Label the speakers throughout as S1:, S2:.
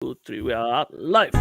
S1: Two, three, we are live.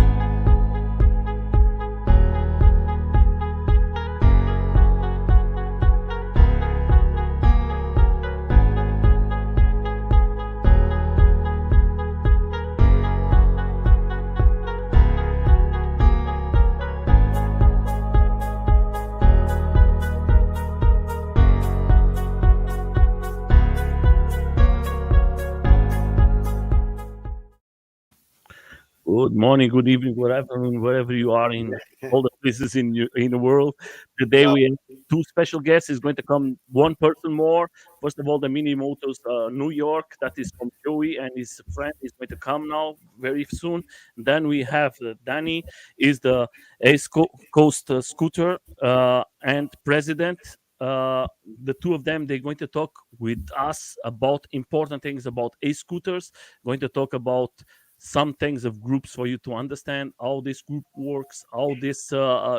S1: Good morning, good evening, wherever you are in all the places in the world. Today
S2: Yep.
S1: we have two special guests. Is going to come one person more. First of all, the Minimotors New York, that is from Joey and his friend is going to come now very soon. Then we have Danny, is the Coast Scooter and president. The two of them, they're going to talk with us about important things about scooters. Going to talk about some things of groups for you to understand how this group works, how this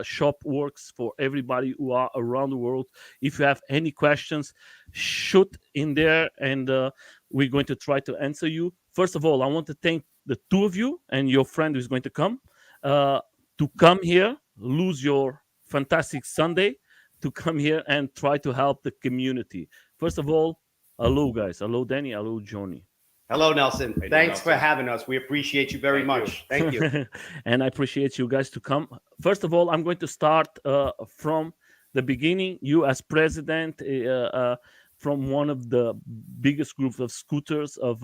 S1: shop works for everybody who are around the world. If you have any questions, shoot in there, and we're going to try to answer you. First of all, I want to thank the two of you and your friend who's going uh, to come here, lose your fantastic Sunday, to come here and try to help the community. First of all, hello guys, hello Danny, hello Johnny.
S2: Hello, Nelson.
S3: How you doing,
S2: Thanks for
S3: Nelson?
S2: having us. We appreciate you very
S3: Thank you.
S2: much. Thank you.
S1: And I appreciate you guys to come. First of all, I'm going to start from the beginning. You, as president, from one of the biggest groups of scooters of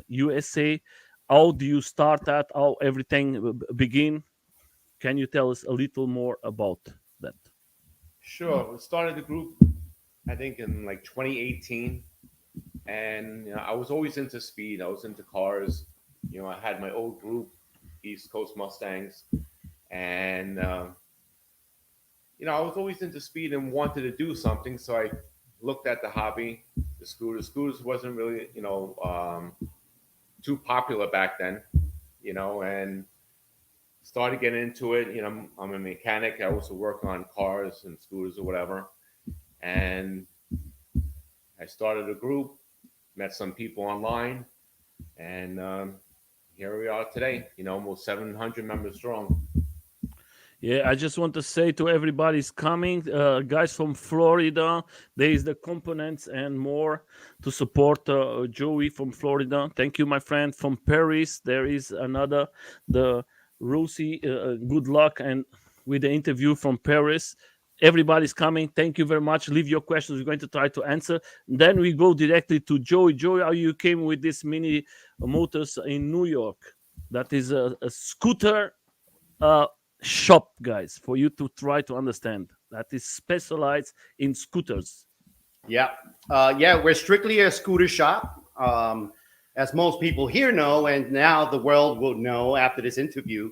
S1: USA, how do you start that? How everything begin? Can you tell us a little more about that?
S3: Sure. We started the group, I think, in like 2018, and I was always into speed. I was into cars. I had my old group, East Coast Mustangs, and I was always into speed and wanted to do something. So I looked at the hobby, the scooters. Scooters wasn't really, too popular back then, and started getting into it. I'm a mechanic. I also work on cars and scooters or whatever. And I started a group, met some people online, and here we are today. Almost 700 members strong.
S1: Yeah, I just want to say to everybody's coming, guys from Florida. There is the components and more to support Joey from Florida. Thank you, my friend from Paris. There is another, the Rosie. Good luck and with the interview from Paris. Everybody's coming. Thank you very much. Leave your questions. We're going to try to answer. Then we go directly to Joey. Joey, how you came with this mini motors in New York? That is a scooter. Uh, Shop, guys, for you to try to understand that is specialized in scooters.
S2: Yeah. We're strictly a scooter shop. As most people here know, and now the world will know after this interview.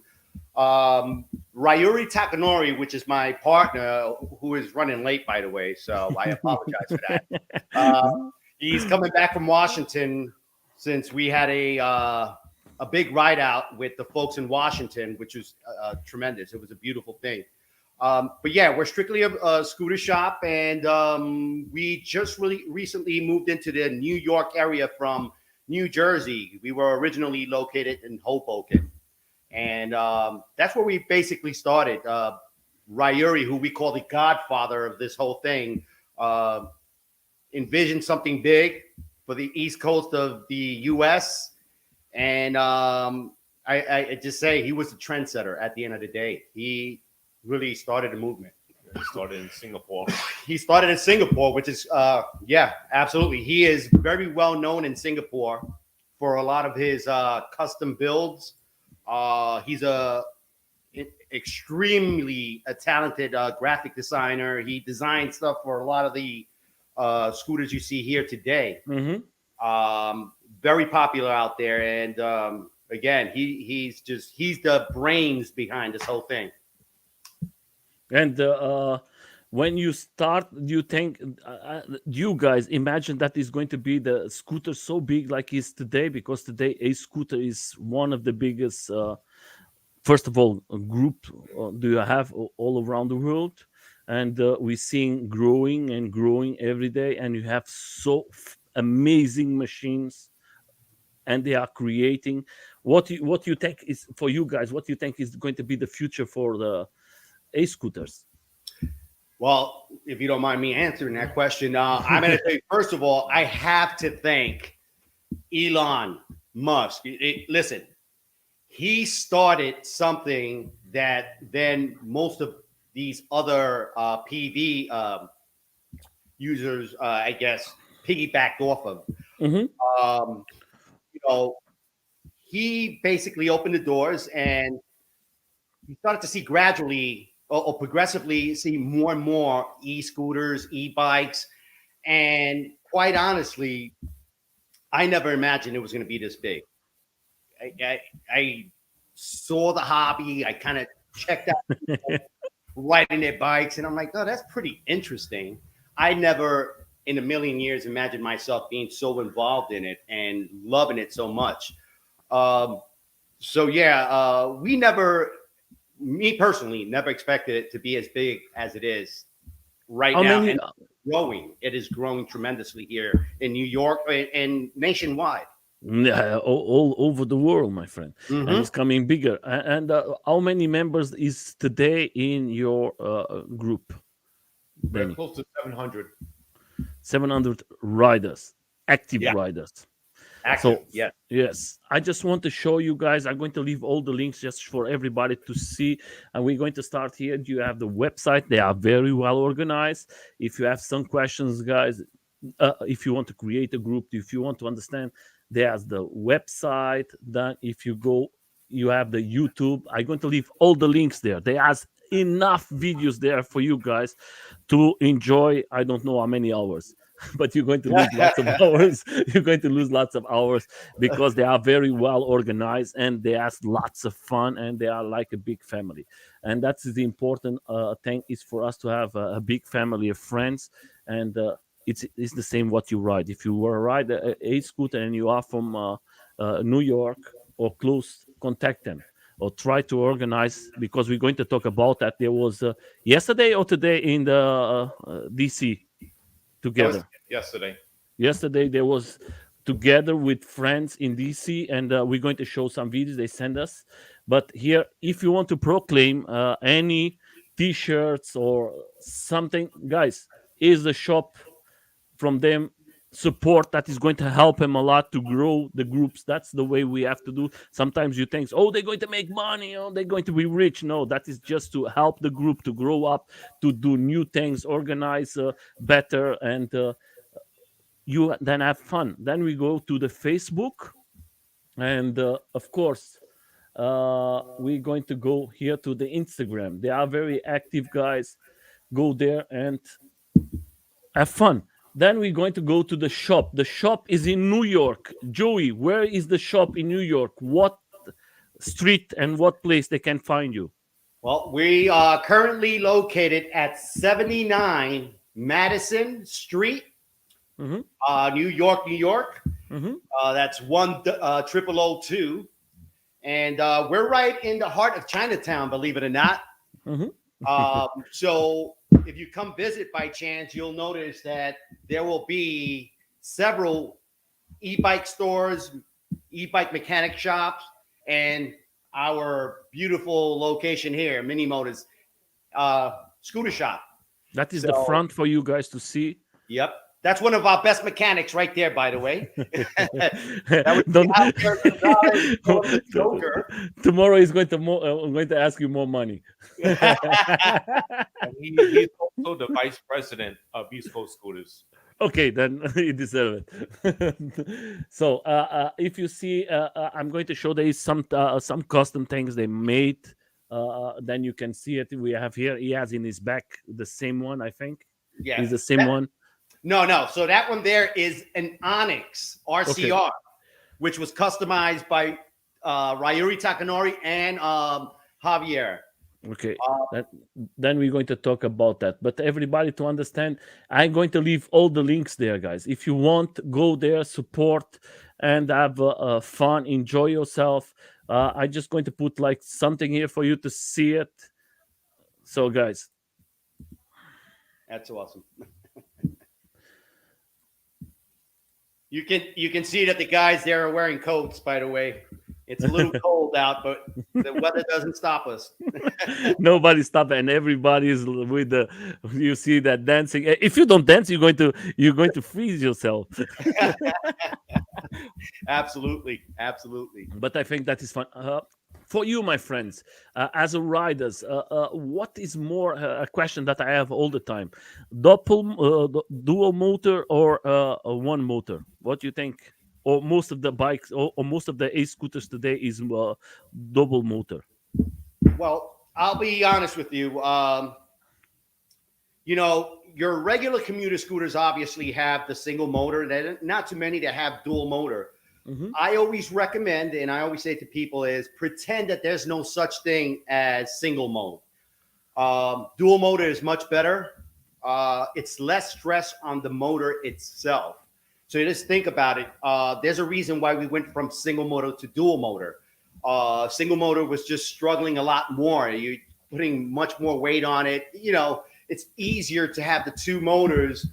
S2: Ryuri Takanori, which is my partner, who is running late, by the way, so I apologize for that. He's coming back from Washington since we had a big ride out with the folks in Washington, which was tremendous. It was a beautiful thing. But yeah, we're strictly a scooter shop, and we just really recently moved into the New York area from New Jersey. We were originally located in Hoboken, and that's where we basically started. Ryuri, who we call the godfather of this whole thing, envisioned something big for the East Coast of the U.S., and I just say he was the trendsetter at the end of the day. He really started a movement.
S3: He started in Singapore.
S2: He started in Singapore, which is, absolutely. He is very well known in Singapore for a lot of his custom builds. He's extremely talented graphic designer. He designed stuff for a lot of the scooters you see here today.
S1: Mm-hmm.
S2: Very popular out there, and again, he's the brains behind this whole thing.
S1: And when you start, do you think you guys imagine that is going to be the scooter so big like is today? Because today a scooter is one of the biggest. First of all, a group do you have all around the world, and we're seeing growing and growing every day, and you have so amazing machines and they are creating what you think is for you guys? What you think is going to be the future for the scooters?
S2: Well, if you don't mind me answering that question, I'm going to say, first of all, I have to thank Elon Musk. Listen, he started something that then most of these other PV users, I guess, piggybacked off of.
S1: Hmm.
S2: Um, you know, he basically opened the doors, and you started to see gradually or progressively see more and more e-scooters, e-bikes, and quite honestly, I never imagined it was going to be this big. I saw the hobby. I kind of checked out people riding their bikes, and I'm like, oh, that's pretty interesting. I never in a million years imagined myself being so involved in it and loving it so much. Um, so yeah, we never, me personally, never expected it to be as big as it is right
S1: How
S2: now,
S1: many?
S2: and growing. It is growing tremendously here in New York and nationwide.
S1: Yeah, all over the world, my friend, and
S2: Hmm.
S1: it's coming bigger. And how many members is today in your group,
S3: We're
S1: Danny?
S3: close to 700.
S1: 700 riders, active
S2: Yeah,
S1: riders.
S2: active.
S1: So
S2: Yeah.
S1: yes, I just want to show you guys. I'm going to leave all the links just for everybody to see, and we're going to start here. You have the website; they are very well organized. If you have some questions, guys, if you want to create a group, if you want to understand, there's the website. Then if you go, you have the YouTube. I'm going to leave all the links there. There's enough videos there for you guys to enjoy. I don't know how many hours, but you're going to lose lots of hours. You're going to lose lots of hours because they are very well organized and they have lots of fun and they are like a big family. And that's the important thing is for us to have a big family of friends. And it's the same what you ride. If you were ride a scooter and you are from New York or close, contact them or try to organize because we're going to talk about that. There was yesterday or today in the DC
S2: That was
S1: together.
S3: Yesterday.
S1: Yesterday there was together with friends in DC, and we're going to show some videos they send us. But here, if you want to proclaim any T-shirts or something, guys, is the shop from them support that is going to help him a lot to grow the groups. That's the way we have to do. Sometimes you think, oh, they're going to make money, oh, they're going to be rich. No, that is just to help the group to grow up, to do new things, organize better, and you then have fun. Then we go to the Facebook, and of course, we're going to go here to the Instagram. They are very active guys. Go there and have fun. Then we're going to go to the shop. The shop is in New York. Joey, where is the shop in New York? What street and what place they can find you?
S2: Well, we are currently located at 79 Madison Street,
S1: Mm-hmm,
S2: New York, New York.
S1: mm-hmm,
S2: That's 10002. And we're right in the heart of Chinatown, believe it or not.
S1: mm-hmm.
S2: So if you come visit by chance, you'll notice that there will be several e-bike stores, e-bike mechanic shops, and our beautiful location here, Minimotors scooter shop.
S1: That is the
S2: So,
S1: front for you guys to see.
S2: yep, that's one of our best mechanics right there, by the way. That would be
S1: Don't,
S2: Javier Gonzalez, the Joker.
S1: tomorrow is going to I'm going to ask you more money.
S3: And he's also the vice president of East Coast Scooters.
S1: Okay, then you deserve it. So, if you see, I'm going to show there is some custom things they made. Then you can see it. We have here. He has in his back the same one. I think
S2: Yeah.
S1: is the same one.
S2: No. So that one there is an Onyx
S1: Okay.
S2: RCR, which was customized by Ryuri Takanori and Javier.
S1: Okay.
S2: Uh,
S1: That, then we're going to talk about that. But everybody to understand, I'm going to leave all the links there, guys. If you want, go there, support, and have fun, enjoy yourself. I'm just going to put like something here for you to see it. So, guys,
S2: that's awesome. You can see that the guys there are wearing coats, by the way. It's a little cold out, but the weather doesn't stop us.
S1: Nobody stop, and everybody is with the. You see that dancing. If you don't dance, you're going to freeze yourself.
S2: Absolutely, absolutely.
S1: But I think that is fun. For you, my friends, as a riders, what is more a question that I have all the time: dual motor or a one motor? What do you think? Or most of the bikes, or most of the scooters today is double motor.
S2: Well, I'll be honest with you. Your regular commuter scooters obviously have the single motor. There are not too many that have dual motor.
S1: Hmm.
S2: I always recommend, and I always say to people, is pretend that there's no such thing as single mode. Dual motor is much better. It's less stress on the motor itself. So you just think about it. There's a reason why we went from single motor to dual motor. Single motor was just struggling a lot more. You're putting much more weight on it. It's easier to have the two motors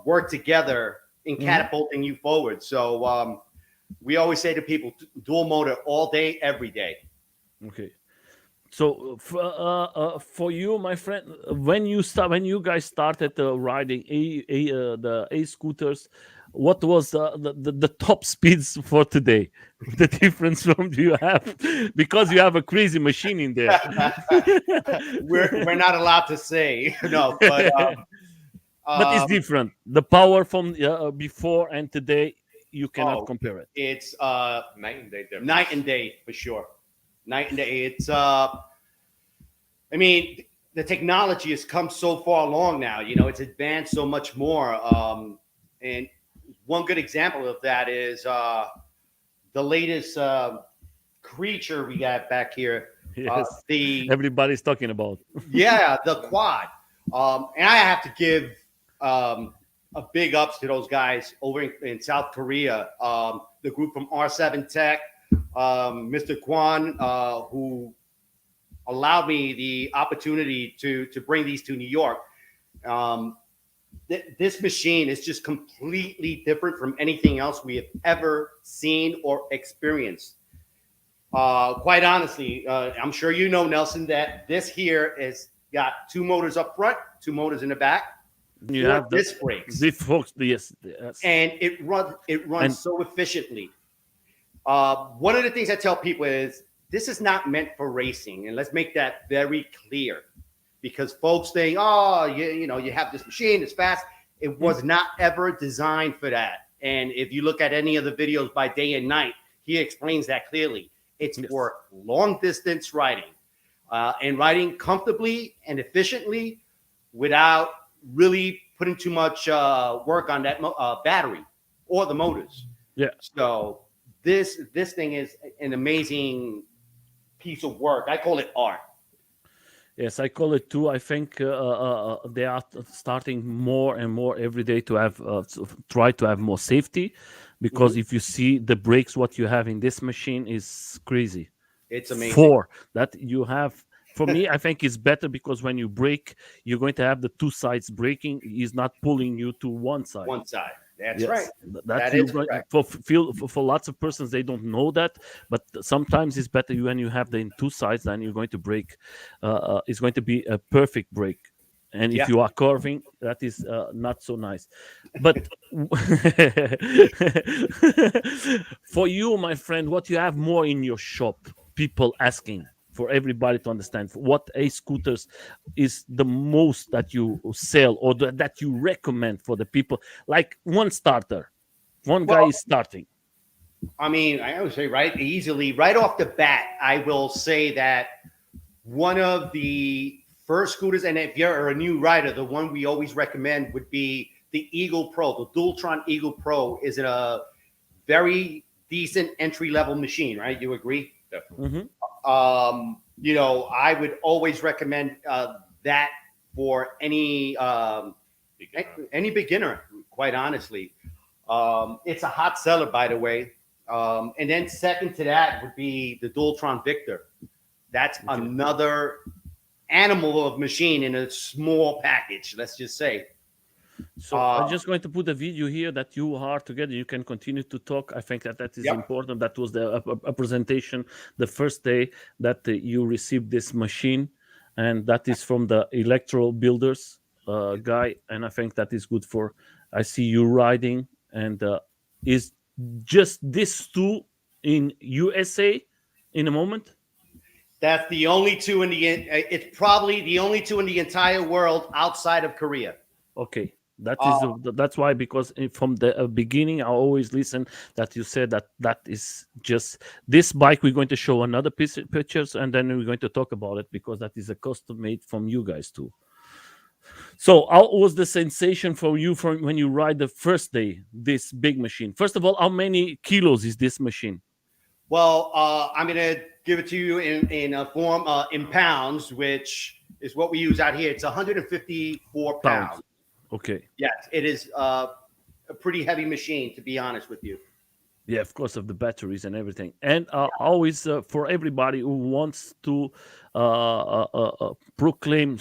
S2: work together in catapulting you forward. So we always say to people, dual motor all day, every day.
S1: Okay. So for you, my friend, when you guys started riding the scooters, what was the top speeds for today? The difference from you have, because you have a crazy machine in there.
S2: We're not allowed to say no, but
S1: But it's different. The power from before and today, you cannot
S2: oh,
S1: compare it.
S2: it's
S3: Night and day difference.
S2: night and day for sure. Night and day. It's I mean, the technology has come so far along now. It's advanced so much more. And one good example of that is the latest creature we got back here.
S1: Yes,
S2: The
S1: everybody's talking about.
S2: Yeah, the quad. And I have to give a big ups to those guys over in South Korea. The group from R7 Tech, Mr. Kwan, who allowed me the opportunity to bring these to New York. This machine is just completely different from anything else we have ever seen or experienced. Quite honestly, I'm sure you know, Nelson, that this here is got two motors up front, two motors in the back,
S1: You
S2: four
S1: have the
S2: disc brakes,
S1: Folks, yes.
S2: and it runs
S1: And
S2: so efficiently. One of the things I tell people is this is not meant for racing, and let's make that very clear, because folks think, oh, you have this machine, it's fast. It was not ever designed for that. And if you look at any of the videos by day and night, he explains that clearly. It's
S1: Yes.
S2: for long distance riding, and riding comfortably and efficiently without really putting too much work on that battery or the motors.
S1: Yeah.
S2: So this thing is an amazing piece of work. I call it art.
S1: Yes, I call it too. I think they are starting more and more every day to have try to have more safety, because
S2: Mhm.
S1: if you see the brakes, what you have in this machine is crazy.
S2: It's amazing.
S1: Four that you have. For me, I think it's better, because when you brake, you're going to have the two sides braking. He's not pulling you to one side.
S2: One side. That's
S1: Yes,
S2: right.
S1: that
S2: That
S1: you
S2: is correct.
S1: for lots of persons, they don't know that, but sometimes it's better when you have the in two sides, then you're going to break. It's going to be a perfect break, and if
S2: Yeah.
S1: you are curving, that is not so nice. But for you, my friend, what you have more in your shop? People asking, for everybody to understand, what a scooters is the most that you sell, or that you recommend for the people, like one starter, one guy
S2: Well,
S1: is starting.
S2: I mean, I would say right off the bat, I will say that one of the first scooters, and if you're a new rider, the one we always recommend would be the Eagle Pro. The Dualtron Eagle Pro is a very decent entry level machine, right? You agree?
S3: Definitely.
S1: Hmm.
S2: I would always recommend that for
S3: Beginner.
S2: any beginner, quite honestly. It's a hot seller, by the way. And then second to that would be the Dualtron Victor. That's another animal of machine in a small package, let's just say.
S1: So I'm
S2: Uh,
S1: just going to put a video here that you are together. You can continue to talk. I think that that is
S2: yep.
S1: important. That was a presentation the first day that you received this machine, and that is from the electoral builders guy. And I think that is good for. I see you riding, and is just this two in USA in a moment.
S2: That's the only two in the. It's probably the only two in the entire world outside of Korea.
S1: Okay, that is
S2: Uh,
S1: that's why, because from the beginning I always listen that you said that that is just this bike. We're going to show another pictures, and then we're going to talk about it because that is a custom made from you guys too. So how was the sensation for you from when you ride the first day this big machine? First of all, how many kilos is this machine?
S2: well, I'm gonna give it to you in a form in pounds, which is what we use out here. It's 154 pounds.
S1: Pounds. Okay.
S2: Yes, it is a pretty heavy machine, to be honest with you.
S1: Yeah, of course, of the batteries and everything. And always for everybody who wants to proclaim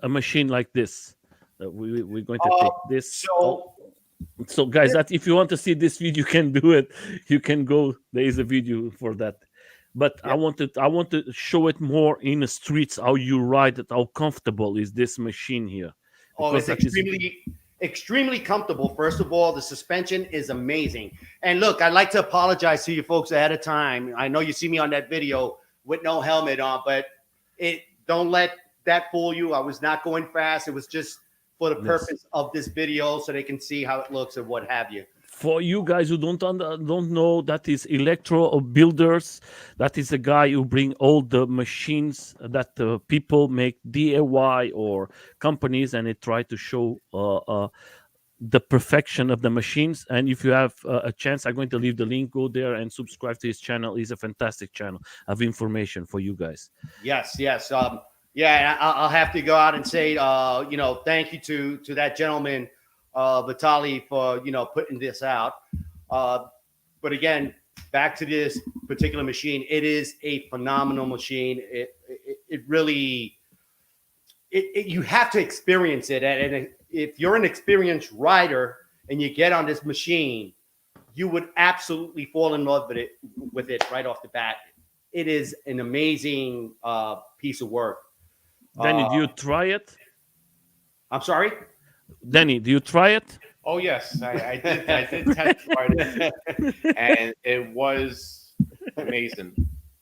S1: a machine like this, we're going to
S2: Uh,
S1: take this. Oh,
S2: so
S1: so guys, that if you want to see this video, you can do it. You can go. There is a video for that. But
S2: yeah.
S1: I want to show it more in the streets. How you ride it. How comfortable is this machine here?
S2: Oh,
S1: Because
S2: it's
S1: that is
S2: extremely comfortable. First of all, the suspension is amazing. And look, I'd like to apologize to you folks ahead of time. I know you see me on that video with no helmet on, but it don't let that fool you. I was not going fast. It was just for the
S1: yes.
S2: purpose of this video so they can see how it looks and what have you.
S1: For you guys who don't know, that is electro builders. That is a guy who bring all the machines that people make DIY or companies, and they try to show the perfection of the machines. And if you have a chance, I'm going to leave the link. Go there and subscribe to his channel. He's a fantastic channel of information for you guys.
S2: Yes, yes. Yeah, I'll have to go out and say, thank you to that gentleman, Vitali, for putting this out. But again, back to this particular machine, it is a phenomenal machine. It really, you have to experience it, and if you're an experienced rider and you get on this machine, you would absolutely fall in love with it right off the bat. It is an amazing piece of work.
S1: Danny, do you try it?
S2: I'm sorry?
S1: Danny, do you try it?
S3: Oh yes, I did. I did test ride it, and it was amazing.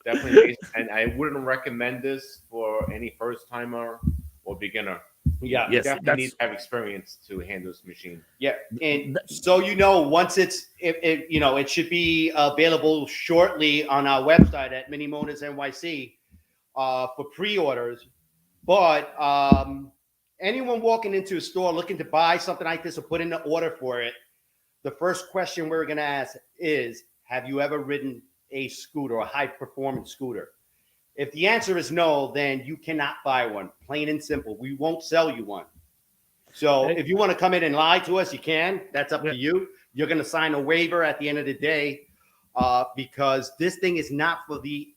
S3: Definitely amazing. And I wouldn't recommend this for any first timer or beginner.
S2: Yeah,
S1: Yes,
S3: Definitely need to have experience to handle this machine.
S2: yeah. And so once it should be available shortly on our website at Minimotors NYC for pre-orders. But anyone walking into a store looking to buy something like this or put in an order for it, the first question we're going to ask is, have you ever ridden a scooter, a high-performance scooter? If the answer is no, then you cannot buy one, plain and simple. We won't sell you one. So if you want to come in and lie to us, you can. That's up to you. You're going to sign a waiver at the end of the day because this thing is not for the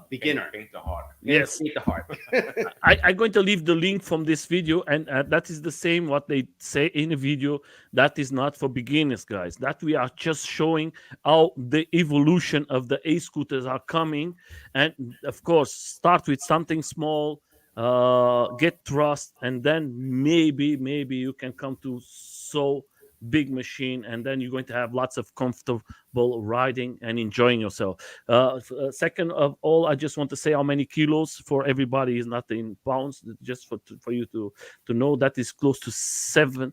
S2: beginner.
S3: Paint the heart.
S1: Yes.
S2: Paint the heart.
S1: I'm going to leave the link from this video, and that is the same what they say in the video. That is not for beginners, guys. That we are just showing how the evolution of the e-scooters are coming, and of course, start with something small, get trust, and then maybe you can come to so big machine, and then you're going to have lots of comfortable riding and enjoying yourself. Second of all, I just want to say how many kilos for everybody is not in pounds, just for you to know that is close to 69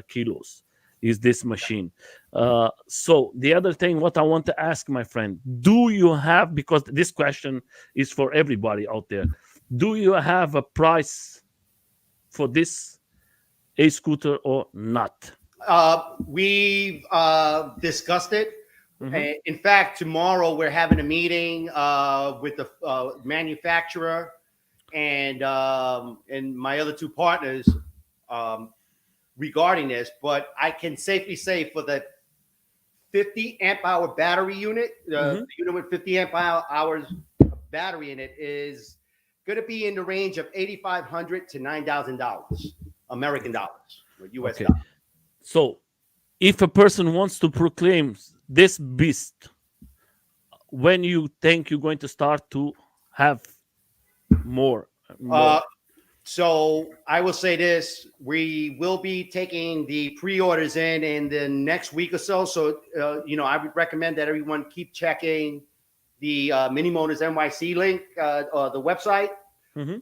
S1: kilos is this machine. So the other thing, what I want to ask, my friend, do you have, because this question is for everybody out there, do you have a price for this scooter or not?
S2: We've discussed it.
S1: Mhm.
S2: In fact, tomorrow we're having a meeting with the manufacturer and my other two partners regarding this. But I can safely say for the 50 amp hour battery unit, the unit with 50 amp hours battery in it is going to be in the range of $8,500 to $9,000. American dollars, or US
S1: Okay.
S2: dollars.
S1: So if a person wants to proclaim this beast, when you think you're going to start to have more,
S2: Uh,
S1: more?
S2: so I will say this: we will be taking the pre-orders in the next week or so. So I would recommend that everyone keep checking the Minimotors NYC link, or the website,
S1: Mhm.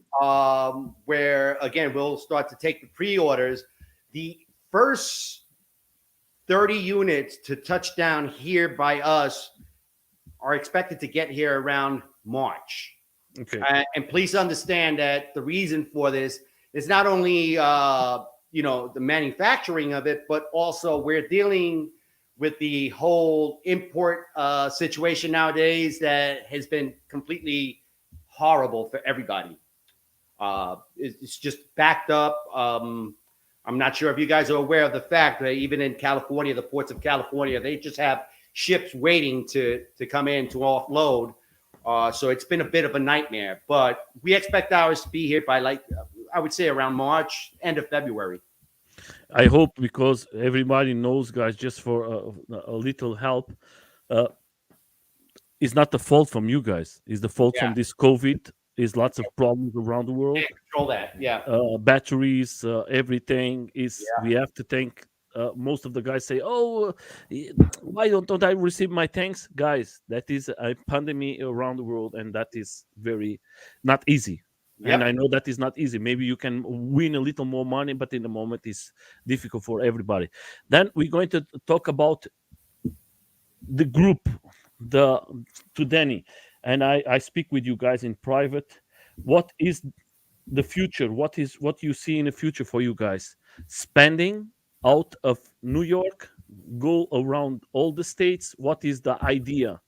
S2: where again we'll start to take the pre-orders. The first 30 units to touch down here by us are expected to get here around March.
S1: Okay.
S2: And please understand that the reason for this is not only the manufacturing of it, but also we're dealing with the whole import situation nowadays that has been completely horrible for everybody. It's just backed up. I'm not sure if you guys are aware of the fact that even in California, the ports of California, they just have ships waiting to come in to offload. So it's been a bit of a nightmare, but we expect ours to be here by, like, I would say around March, end of February.
S1: I hope, because everybody knows, guys, just for a little help, uh, it's not the fault from you guys. It's the fault
S2: Yeah,
S1: from this COVID. Is lots of problems around the world.
S2: can't control that. Yeah,
S1: Batteries, everything is.
S2: yeah,
S1: We have to thank. Most of the guys say, "Oh, why don't I receive my thanks, guys?" That is a pandemic around the world, and that is very not easy. And I
S2: yep.
S1: know that is not easy. Maybe you can win a little more money, but in the moment, it's difficult for everybody. Then we're going to talk about the group, the to Danny, and I speak with you guys in private. What is the future? What you see in the future for you guys? Spending out of New York, go around all the states. What is the idea?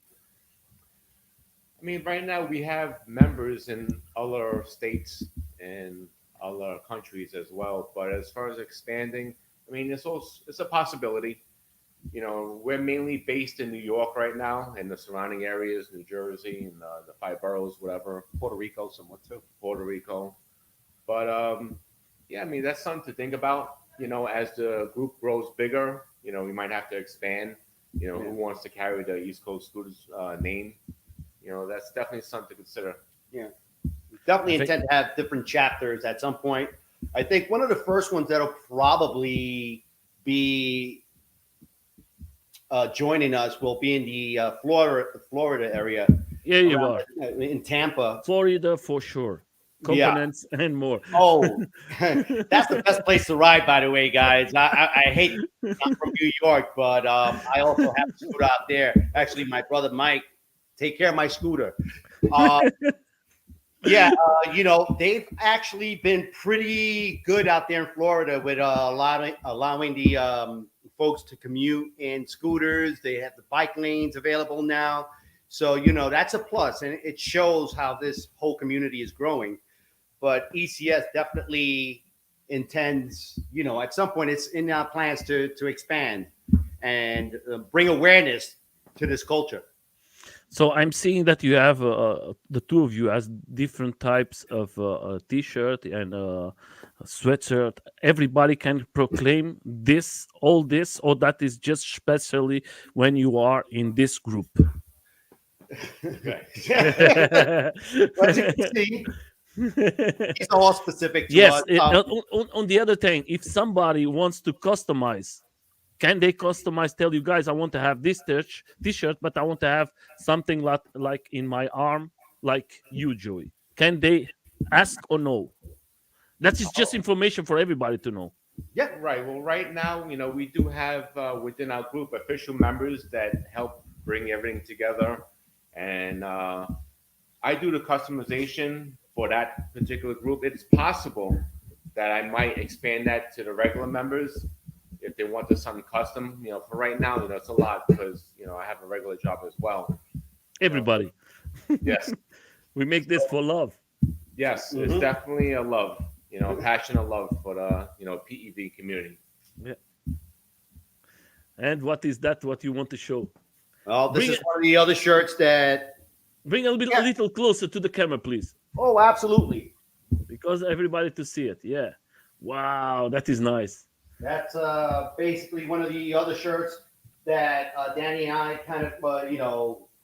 S3: I mean, right now we have members in other states and other countries as well. But as far as expanding, I mean, it's a possibility. We're mainly based in New York right now and the surrounding areas, New Jersey and the five boroughs, whatever.
S2: Puerto Rico, somewhat too.
S3: Puerto Rico. But yeah, I mean, that's something to think about. As the group grows bigger, we might have to expand.
S2: Yeah.
S3: Who wants to carry the East Coast Scooters name? That's definitely something to consider.
S2: Yeah, definitely
S1: I think
S2: intend to have different chapters at some point. I think one of the first ones that'll probably be joining us will be in the Florida area,
S1: yeah, you
S2: around
S1: are
S2: in Tampa.
S1: Florida for sure.
S2: Yeah.
S1: Components and more.
S2: Oh, that's the best place to ride, by the way, guys. I hate I'm from New York, but I also have a scooter out there. Actually, my brother Mike take care of my scooter. Uh, yeah, they've actually been pretty good out there in Florida with allowing the folks to commute in scooters. They have the bike lanes available now. So, that's a plus, and it shows how this whole community is growing. But ECS definitely intends, at some point, it's in our plans to expand and bring awareness to this culture.
S1: So I'm seeing that you have the two of you as different types of t-shirt and sweatshirt. Everybody can proclaim this, all this, or that is just especially when you are in this group.
S2: Okay. As you can see, it's all specific to
S1: Yes.
S2: us.
S1: On the other thing, if somebody wants to customize, can they customize? Tell you guys, I want to have this t-shirt, but I want to have something like in my arm, like you, Joey. Can they ask or no? That is just information for everybody to know.
S2: Yeah.
S3: Right. Well, right now, we do have within our group official members that help bring everything together, and I do the customization for that particular group. It's possible that I might expand that to the regular members if they want something custom. For right now, it's a lot because I have a regular job as well. So,
S1: Everybody,
S3: yes,
S1: we make this for love.
S3: yes, it's
S2: Mhm.
S3: definitely a love. A passion of love for the PEV community.
S1: Yeah. And what is that? What you want to show?
S2: Well, this
S1: Bring
S2: is
S1: it.
S2: one of the other shirts that.
S1: Bring a
S2: Yeah.
S1: little closer to the camera, please,
S2: Oh, absolutely.
S1: because everybody to see it. Yeah. Wow, that is nice.
S2: That's basically one of the other shirts that Danny and I kind of,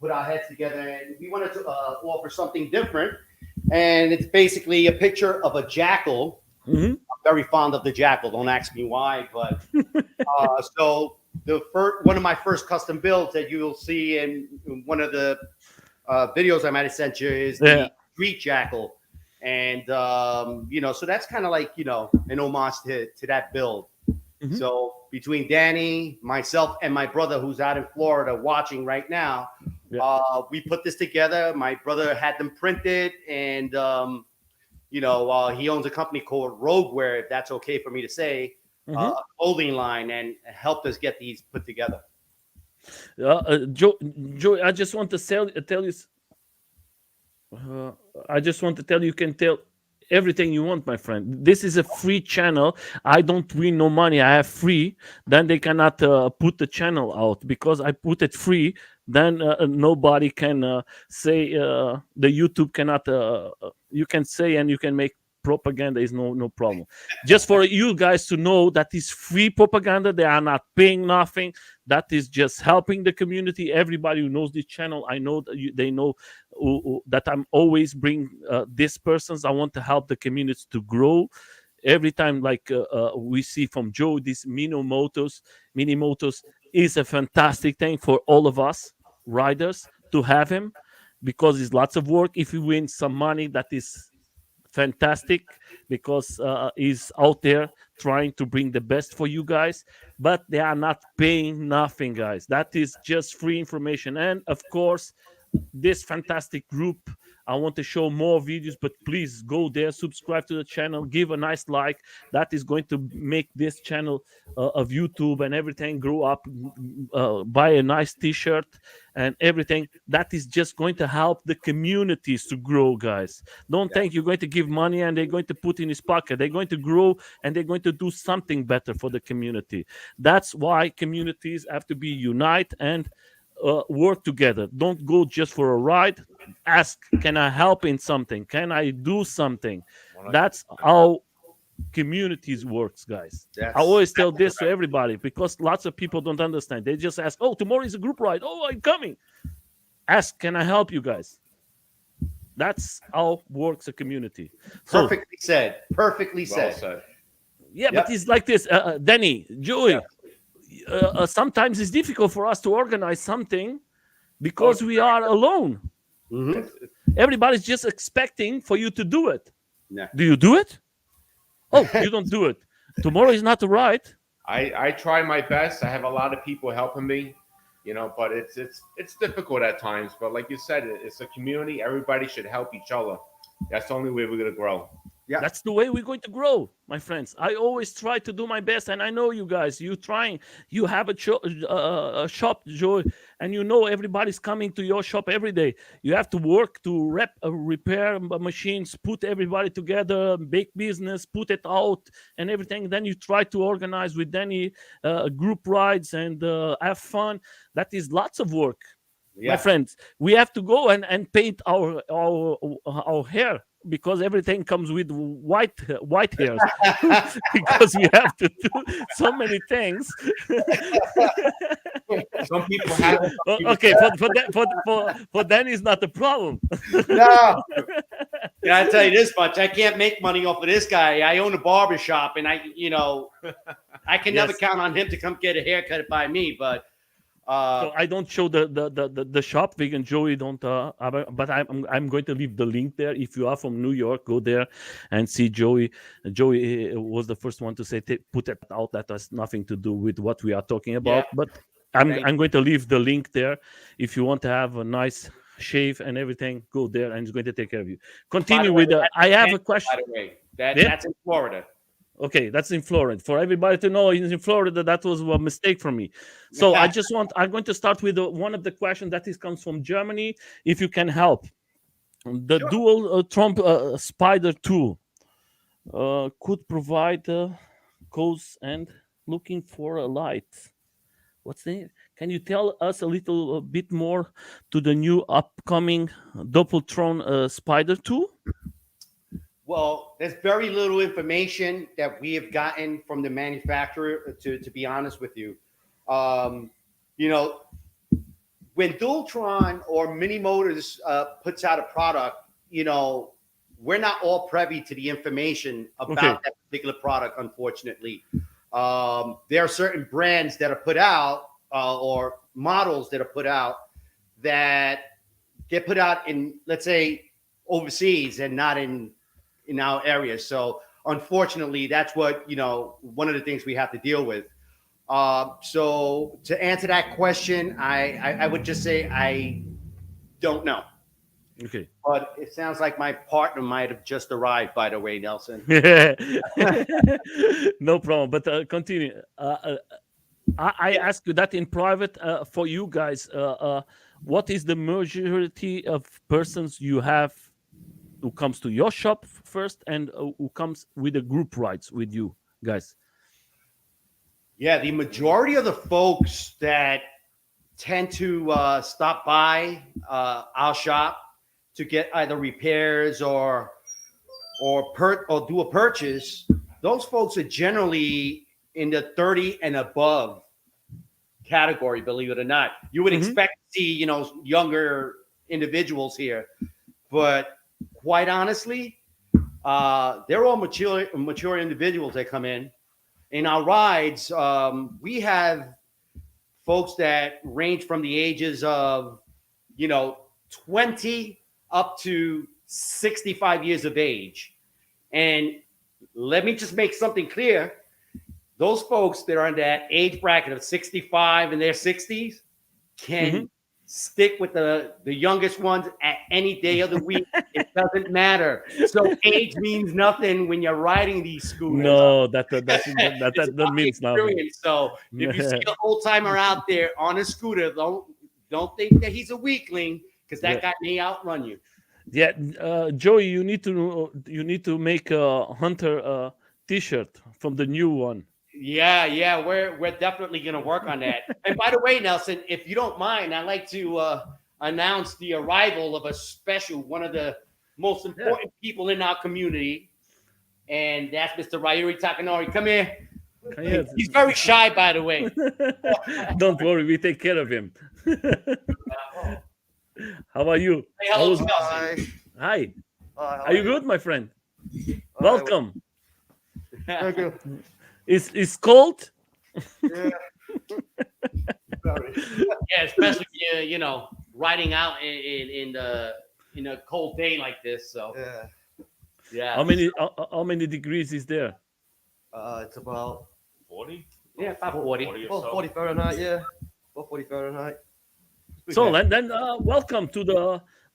S2: put our heads together, and we wanted to offer something different. And it's basically a picture of a jackal.
S1: Hmm.
S2: I'm very fond of the jackal. Don't ask me why, but so the first one of my first custom builds that you'll see in one of the videos I might have sent you is
S1: Yeah.
S2: the street jackal, and so that's kind of like an homage to that build.
S1: Hmm.
S2: So between Danny, myself, and my brother, who's out in Florida watching right now,
S1: Yeah.
S2: we put this together. My brother had them printed, and he owns a company called Rogueware, if that's okay for me to say,
S1: Hmm.
S2: a clothing line, and helped us get these put together.
S1: Joe, I just want to tell you. Uh, I just want to tell you, you can tell everything you want, my friend. This is a free channel. I don't win no money. I have free. Then they cannot put the channel out because I put it free. Then nobody can say the YouTube cannot. You can say and you can make propaganda is no problem. Just for you guys to know that is free propaganda. They are not paying nothing. That is just helping the community. Everybody who knows this channel, I know that they know that I'm always bring these persons. I want to help the community to grow. Every time, like we see from Joe, this Minimotors is a fantastic thing for all of us riders to have him because it's lots of work. If you win some money, that is fantastic because he's out there trying to bring the best for you guys, but they are not paying nothing, guys. That is just free information. And of course, this fantastic group. I want to show more videos, but please go there, subscribe to the channel, give a nice like. That is going to make this channel of YouTube and everything grow up. Buy a nice T-shirt and everything. That is just going to help the communities to grow, guys. Don't
S2: Yeah.
S1: think you're going to give money and they're going to put in his pocket. They're going to grow and they're going to do something better for the community. That's why communities have to be unite and work together. Don't go just for a ride. Ask, can I help in something? Can I do something? That's
S3: 100%.
S1: how communities works, guys. I
S2: That's
S1: always tell this to everybody because lots of people don't understand. They just ask, "Oh, tomorrow is a group ride. Oh, I'm coming." Ask, can I help you guys? That's how works a community. So
S2: perfectly said. Perfectly
S3: Well
S2: said.
S3: said.
S1: yeah, but
S2: Yep.
S1: it's like this, Danny,
S2: Yeah.
S1: Joey. Sometimes it's difficult for us to organize something
S3: Oh,
S1: because we are alone.
S2: Hmm.
S3: it's
S1: Everybody's just expecting for you to do it.
S2: Yeah.
S1: Do you do it? Oh, you don't do it. Tomorrow is not right.
S3: I try my best. I have a lot of people helping me, but it's difficult at times. But like you said, it's a community. Everybody should help each other. That's the only way we're gonna grow.
S2: Yeah.
S1: That's the way we're going to grow, my friends. I always try to do my best, and I know you guys. You trying. You have a shop, Joy, and you know everybody's coming to your shop every day. You have to work to repair machines, put everybody together, make business, put it out, and everything. Then you try to organize with any group rides and have fun. That is lots of work, my
S2: Yeah.
S1: friends. We have to go and paint our hair because everything comes with white hairs because we have to do so many things.
S3: Some people have it. Some people
S1: Okay, for Dan is not a problem.
S2: No. Can I tell you this much? I can't make money off of this guy. I own a barber shop, and I can never
S1: Yes.
S2: count on him to come get a haircut by me. But
S1: So I don't show the shop. Vegan Joey don't. But I'm going to leave the link there. If you are from New York, go there and see Joey. Joey was the first one to say put it out. That has nothing to do with what we are talking
S2: yeah,
S1: about. But I'm
S2: thank
S1: I'm going to leave the link there. If you want to have a nice shave and everything, go there and it's going to take care of you.
S2: by the
S1: Continue
S2: way,
S1: with the. I have a
S2: by
S1: question.
S2: the way,
S1: Yeah.
S2: that's in Florida.
S1: Okay, that's in Florida. For everybody to know, he's in Florida. That was a mistake for me. So I'm going to start with one of the questions that comes from Germany. If you can help, the
S2: Sure.
S1: dual Trump Spider tool could provide codes and looking for a light. What's the? Can you tell us a little bit more to the new upcoming Doppeltron Spider tool?
S2: Well, there's very little information that we have gotten from the manufacturer. To be honest with you, um, you know, when Dualtron or Mini Motors puts out a product, we're not all privy to the information
S1: Okay.
S2: about that particular product. Unfortunately, there are certain brands that are put out or models that are put out that get put out in, let's say, overseas and not in our area. So unfortunately, that's what one of the things we have to deal with. So to answer that question, I would just say I don't know.
S1: Okay.
S2: But it sounds like my partner might have just arrived. By the way, Nelson.
S1: No problem. But continue. I ask you that in private for you guys. What is the majority of persons you have who comes to your shop first and who comes with the group rides with you guys?
S2: Yeah, the majority of the folks that tend to stop by our shop to get either repairs or do a purchase, those folks are generally in the 30 and above category. Believe it or not, you would
S1: Hmm.
S2: expect to see younger individuals here, but quite honestly, they're all mature individuals that come in. In our rides, we have folks that range from the ages of, you know, 20 up to 65 years of age. And let me just make something clear. Those folks that are in that age bracket of 65 and their 60s
S1: Hmm.
S2: can stick with the youngest ones at any day of the week. It doesn't matter. So age means nothing when you're riding these scooters.
S1: No, that
S2: It's
S1: that
S2: about the
S1: means nothing.
S2: experience. So if you see an old timer out there on a scooter, don't think that he's a weakling, because
S1: Yeah.
S2: that guy may outrun you.
S1: Yeah, Joey, you need to make a hunter T-shirt from the new one.
S2: Yeah, we're definitely gonna work on that. And by the way, Nelson, if you don't mind, I'd like to announce the arrival of a special, one of the most
S1: Yeah.
S2: important people in our community, and that's Mr. Ryuri Takanori. Come here.
S1: Yeah.
S2: He's very shy, by the way.
S1: Don't worry, we take care of him. How are you?
S2: Say
S1: How
S2: hello
S1: was?
S2: to Nelson.
S4: Hi.
S1: Hi.
S4: Hi, how
S1: Are
S4: are
S1: you
S4: you?
S1: good, my friend?
S4: Hi,
S1: Welcome.
S4: thank you.
S1: It's cold.
S4: Yeah, sorry.
S2: Yeah, especially riding out in a cold day like this. So
S4: Yeah,
S2: yeah,
S1: How many degrees is there?
S4: it's about
S3: 40?
S2: yeah, about 40.
S3: 40 or
S4: well,
S3: so.
S4: 40 Fahrenheit, yeah. About 40 Fahrenheit.
S1: So
S2: Yeah.
S1: and then welcome to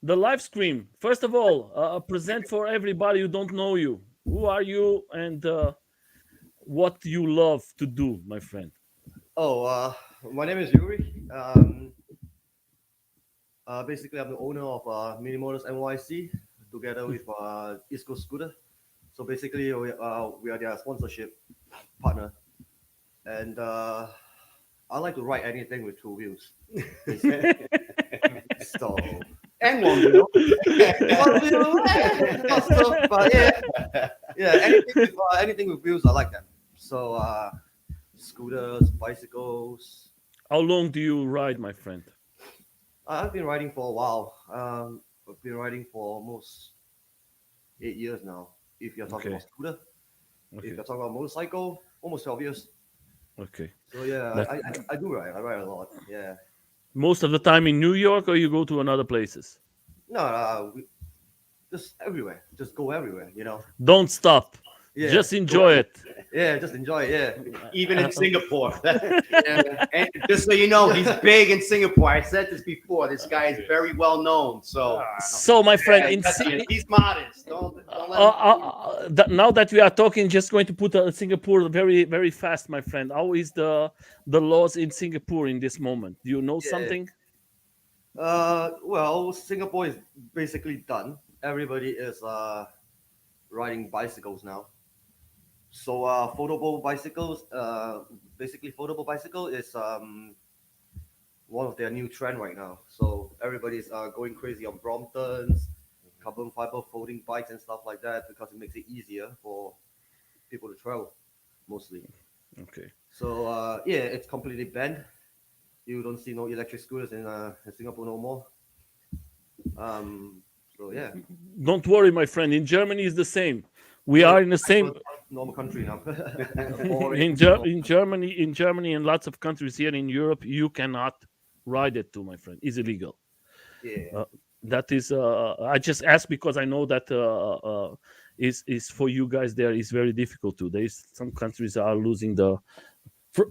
S1: the live stream. First of all, present for everybody who don't know you. Who are you and what you love to do, my friend?
S4: Oh, my name is Yuri. Basically, I'm the owner of Minimotors NYC together with East Coast Scooter. So basically, we are their sponsorship partner. And I like to ride anything with two wheels. basically. So,
S2: And one wheel.
S4: one wheel, but yeah, anything with wheels, I like them. So, scooters, bicycles.
S1: How long do you ride, my friend?
S4: I've been riding for a while. I've been riding for almost 8 years now. If you're talking
S1: Okay.
S4: about scooter, if
S1: Okay.
S4: you're talking about motorcycle, almost 12 years.
S1: Okay.
S4: So yeah,
S1: That,
S4: I do ride. I ride a lot. Yeah.
S1: most of the time in New York, or you go to another places?
S4: No, just everywhere. Just go everywhere.
S1: Don't stop.
S4: Yeah.
S1: Just
S4: Go
S1: enjoy
S4: everywhere.
S1: it.
S4: Yeah, just enjoy it. Yeah.
S2: Even in Singapore.
S4: Yeah.
S2: And just so you know, he's big in Singapore. I said this before. This guy is very well known. So
S1: So, my friend,
S2: he's modest. Don't let him.
S1: now that we are talking, just going to put Singapore very, very fast, my friend. How is the laws in Singapore in this moment? Do you know
S4: Yeah.
S1: something?
S4: Well, Singapore is basically done. Everybody is riding bicycles now. So foldable bicycles, basically foldable bicycle is one of their new trend right now. So everybody's going crazy on Bromptons, carbon fiber folding bikes and stuff like that because it makes it easier for people to travel, mostly.
S1: Okay.
S4: So yeah, it's completely banned. You don't see no electric scooters in Singapore no more. So yeah,
S1: Don't worry, my friend. In Germany is the same. We
S4: yeah,
S1: are in the
S4: it's
S1: same
S4: a normal country now. Boring.
S1: In Germany, and lots of countries here in Europe, you cannot ride it too, my friend. It's illegal.
S4: Yeah.
S1: Uh, that is, I just asked because I know that is for you guys there is very difficult too. There is some countries are losing the. For,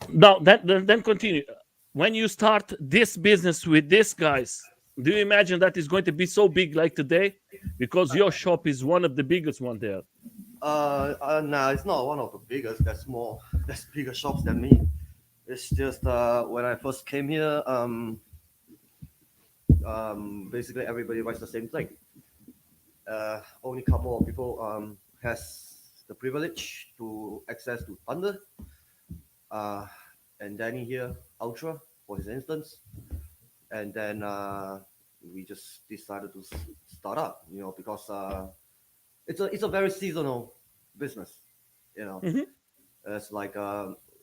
S1: now then continue. When you start this business with these guys, do you imagine that is going to be so big like today? Because your shop is one of the biggest one there.
S4: Nah, it's not one of the biggest. There's bigger shops than me. It's just when I first came here, basically everybody writes the same thing. Only couple of people has the privilege to access to Thunder, uh, and Danny here, Ultra, for his instance, and then we just decided to start up, because it's a very seasonal business, you know.
S1: Mhm.
S4: It's like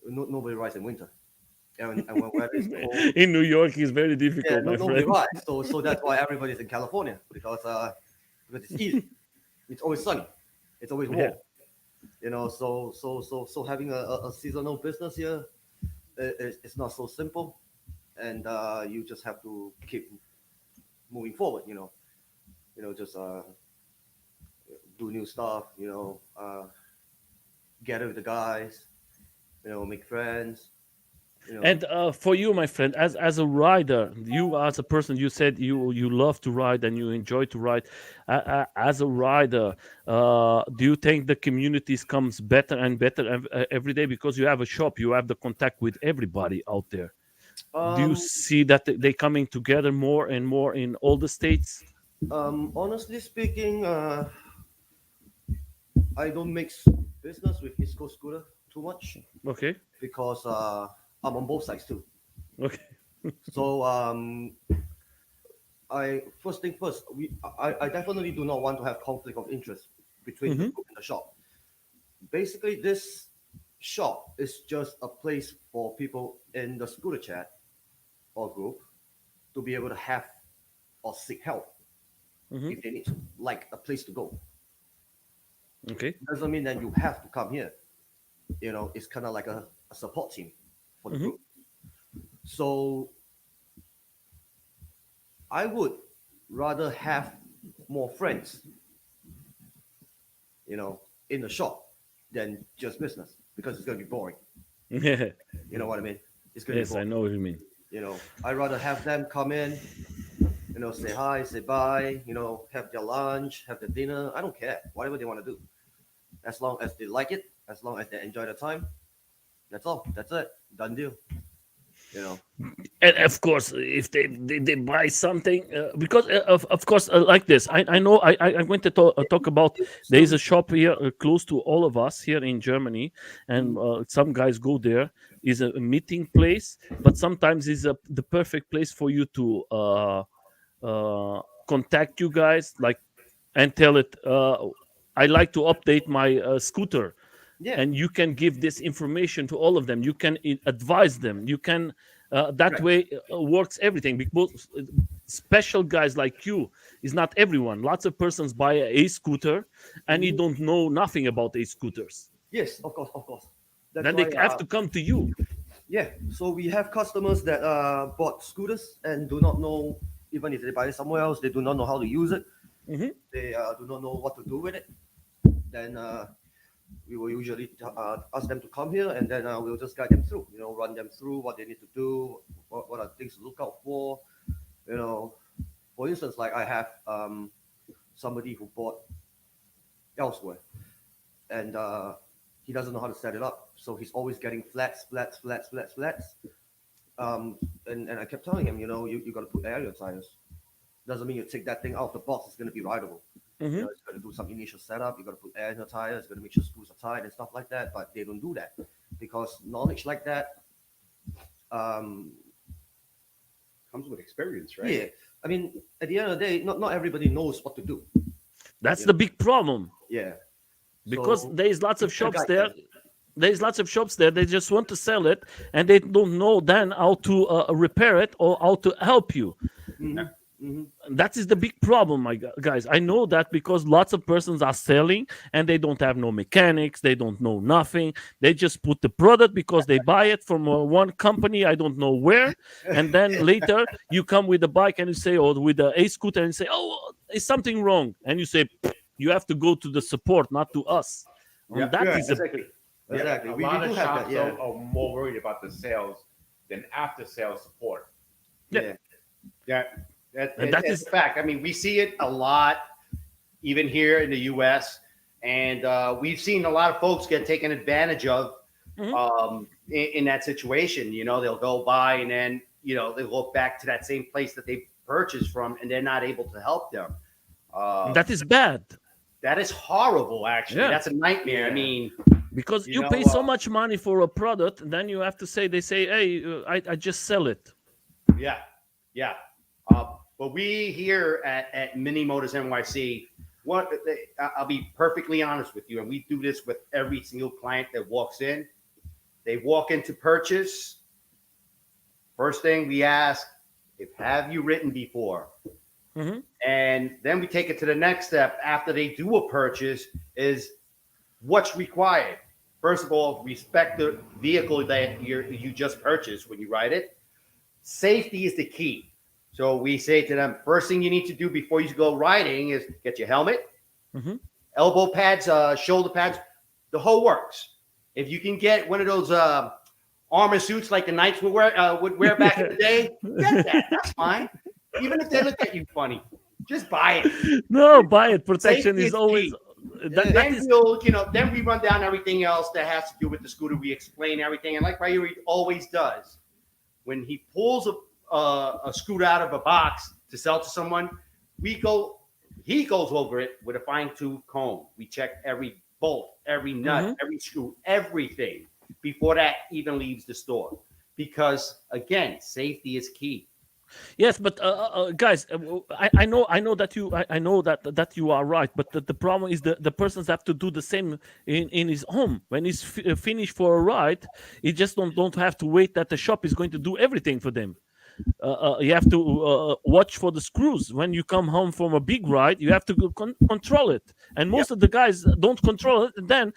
S4: nobody rides in winter, and when weather is cold,
S1: In New York is very
S4: yeah,
S1: difficult, my
S4: nobody
S1: friend.
S4: rides. So that's why everybody's in California because it's easy. It's always sunny. It's always
S1: Yeah.
S4: warm. So having a seasonal business here, it's not so simple, and you just have to keep moving forward. Just do new stuff. Gather with the guys. Make friends.
S1: And for you, my friend, as a rider, you as a person, you said you love to ride and you enjoy to ride. As a rider, do you think the communities comes better and better every day because you have a shop, you have the contact with everybody out there? Do you
S4: Um,
S1: see that they coming together more and more in all the states?
S4: Honestly speaking, I don't mix business with East Coast Scooter too much
S1: Okay,
S4: because I'm on both sides too.
S1: okay,
S4: So I first thing first, I definitely do not want to have conflict of interest between the
S1: hmm
S4: group and the shop. Basically, this shop is just a place for people in the scooter chat or group to be able to have or seek help
S1: hmm
S4: if they need to, like a place to go.
S1: okay,
S4: Doesn't mean that you have to come here. It's kind of like a support team for the
S1: hmm
S4: group. So I would rather have more friends, in the shop than just business because it's going to be boring.
S1: yeah,
S4: You know what I mean? It's going to be
S1: yes, I
S4: boring.
S1: know what you mean.
S4: I'd rather have them come in, say hi, say bye, have their lunch, have their dinner. I don't care, whatever they want to do. As long as they like it, as long as they enjoy the time, that's all. That's it. Done deal. You know.
S1: And of course if they buy something because of course like this I know I went to talk about there is a shop here close to all of us here in Germany, and
S4: Mhm.
S1: some guys go there, is a meeting place, but sometimes is the perfect place for you to contact you guys like and tell it I like to update my scooter,
S4: Yeah.
S1: and you can give this information to all of them, you can advise them, you can that
S4: Right.
S1: way works everything because special guys like you is not everyone, lots of persons buy a scooter and you
S4: Mhm.
S1: don't know nothing about a scooters,
S4: Yes, of course, of course. That's
S1: then they
S4: why.
S1: have to come to you.
S4: Yeah. So we have customers that bought scooters and do not know, even if they buy it somewhere else, they do not know how to use it.
S1: Hmm
S4: They do not know what to do with it. Then we will usually ask them to come here, and then we'll just guide them through. Run them through what they need to do, what are things to look out for. You know, for instance, like I have somebody who bought elsewhere, and he doesn't know how to set it up, so he's always getting flats, flats, flats, flats, flats. And I kept telling him, you got to put air in your tires. Doesn't mean you take that thing out of the box; it's going to be rideable.
S1: hmm
S4: It's got to do some initial setup. You got to put air in your tire. It's got to make sure screws are tight and stuff like that. But they don't do that because knowledge like that, um,
S2: Comes with experience, right?
S4: yeah, I mean, at the end of the day, not everybody knows what to do.
S1: That's
S4: You
S1: the
S4: know?
S1: big problem,
S4: Yeah.
S1: because
S4: So
S1: there's lots of
S4: you gotta
S1: shops
S4: guide
S1: there.
S4: them.
S1: There's lots of shops there. They just want to sell it, and they don't know then how to repair it or how to help you.
S4: Hmm. Hmm.
S1: That is the big problem, my guys. I know that because lots of persons are selling and they don't have no mechanics, they don't know nothing. They just put the product because they buy it from one company, I don't know where, and then later you come with a bike and you say, or with a scooter, and say, oh, is something wrong? And you say, you have to go to the support, not to us. And
S2: Yeah,
S1: that
S4: Yeah,
S1: is a
S4: exactly.
S3: Yeah,
S4: Exactly.
S3: a
S4: We
S3: lot
S4: do
S3: of
S4: have
S3: shops
S4: that. Yeah.
S3: are more worried about the sales than after sales support.
S1: Yeah.
S4: Yeah.
S2: yeah.
S1: and that
S2: That's
S1: is
S2: a fact. I mean, we see it a lot, even here in the U.S., and we've seen a lot of folks get taken advantage of
S1: Mhm.
S2: in that situation. You know, they'll go buy and then they look back to that same place that they purchased from, and they're not able to help them.
S1: that is bad.
S2: That is horrible. Actually,
S1: Yeah.
S2: that's a nightmare. I
S3: Yeah.
S2: mean,
S1: Because
S2: you
S1: you
S2: know,
S1: pay so much money for a product, and then you have to say, they say, hey, I just sell it.
S2: yeah, yeah. But we here at Minimotors NYC, I'll be perfectly honest with you, and we do this with every single client that walks in. They walk in to purchase. First thing we ask, have you written before?
S1: Mhm.
S2: And then we take it to the next step after they do a purchase is what's required. First of all, respect the vehicle that you just purchased when you ride it. Safety is the key. So we say to them, first thing you need to do before you go riding is get your helmet,
S1: Mhm.
S2: elbow pads, shoulder pads, the whole works. If you can get one of those armor suits like the knights would wear back in the day, get that. That's fine. Even if they look at you funny, just buy it.
S1: No, buy it. Protection
S2: Safety
S1: is
S2: is
S1: always
S2: key.
S1: that
S2: Then
S1: is
S2: then we run down everything else that has to do with the scooter. We explain everything, and like Ryuri always does, when he pulls a scooter out of a box to sell to someone, he goes over it with a fine tooth comb. We check every bolt, every nut,
S1: Mhm.
S2: every screw, everything before that even leaves the store. Because again, safety is key.
S1: Yes, but guys, I know that I know that you are right, but the problem is the persons have to do the same in his home when he's finished for a ride. He just don't have to wait that the shop is going to do everything for them. You have to watch for the screws when you come home from a big ride. You have to control it, and
S2: Yep.
S1: most of the guys don't control it. And then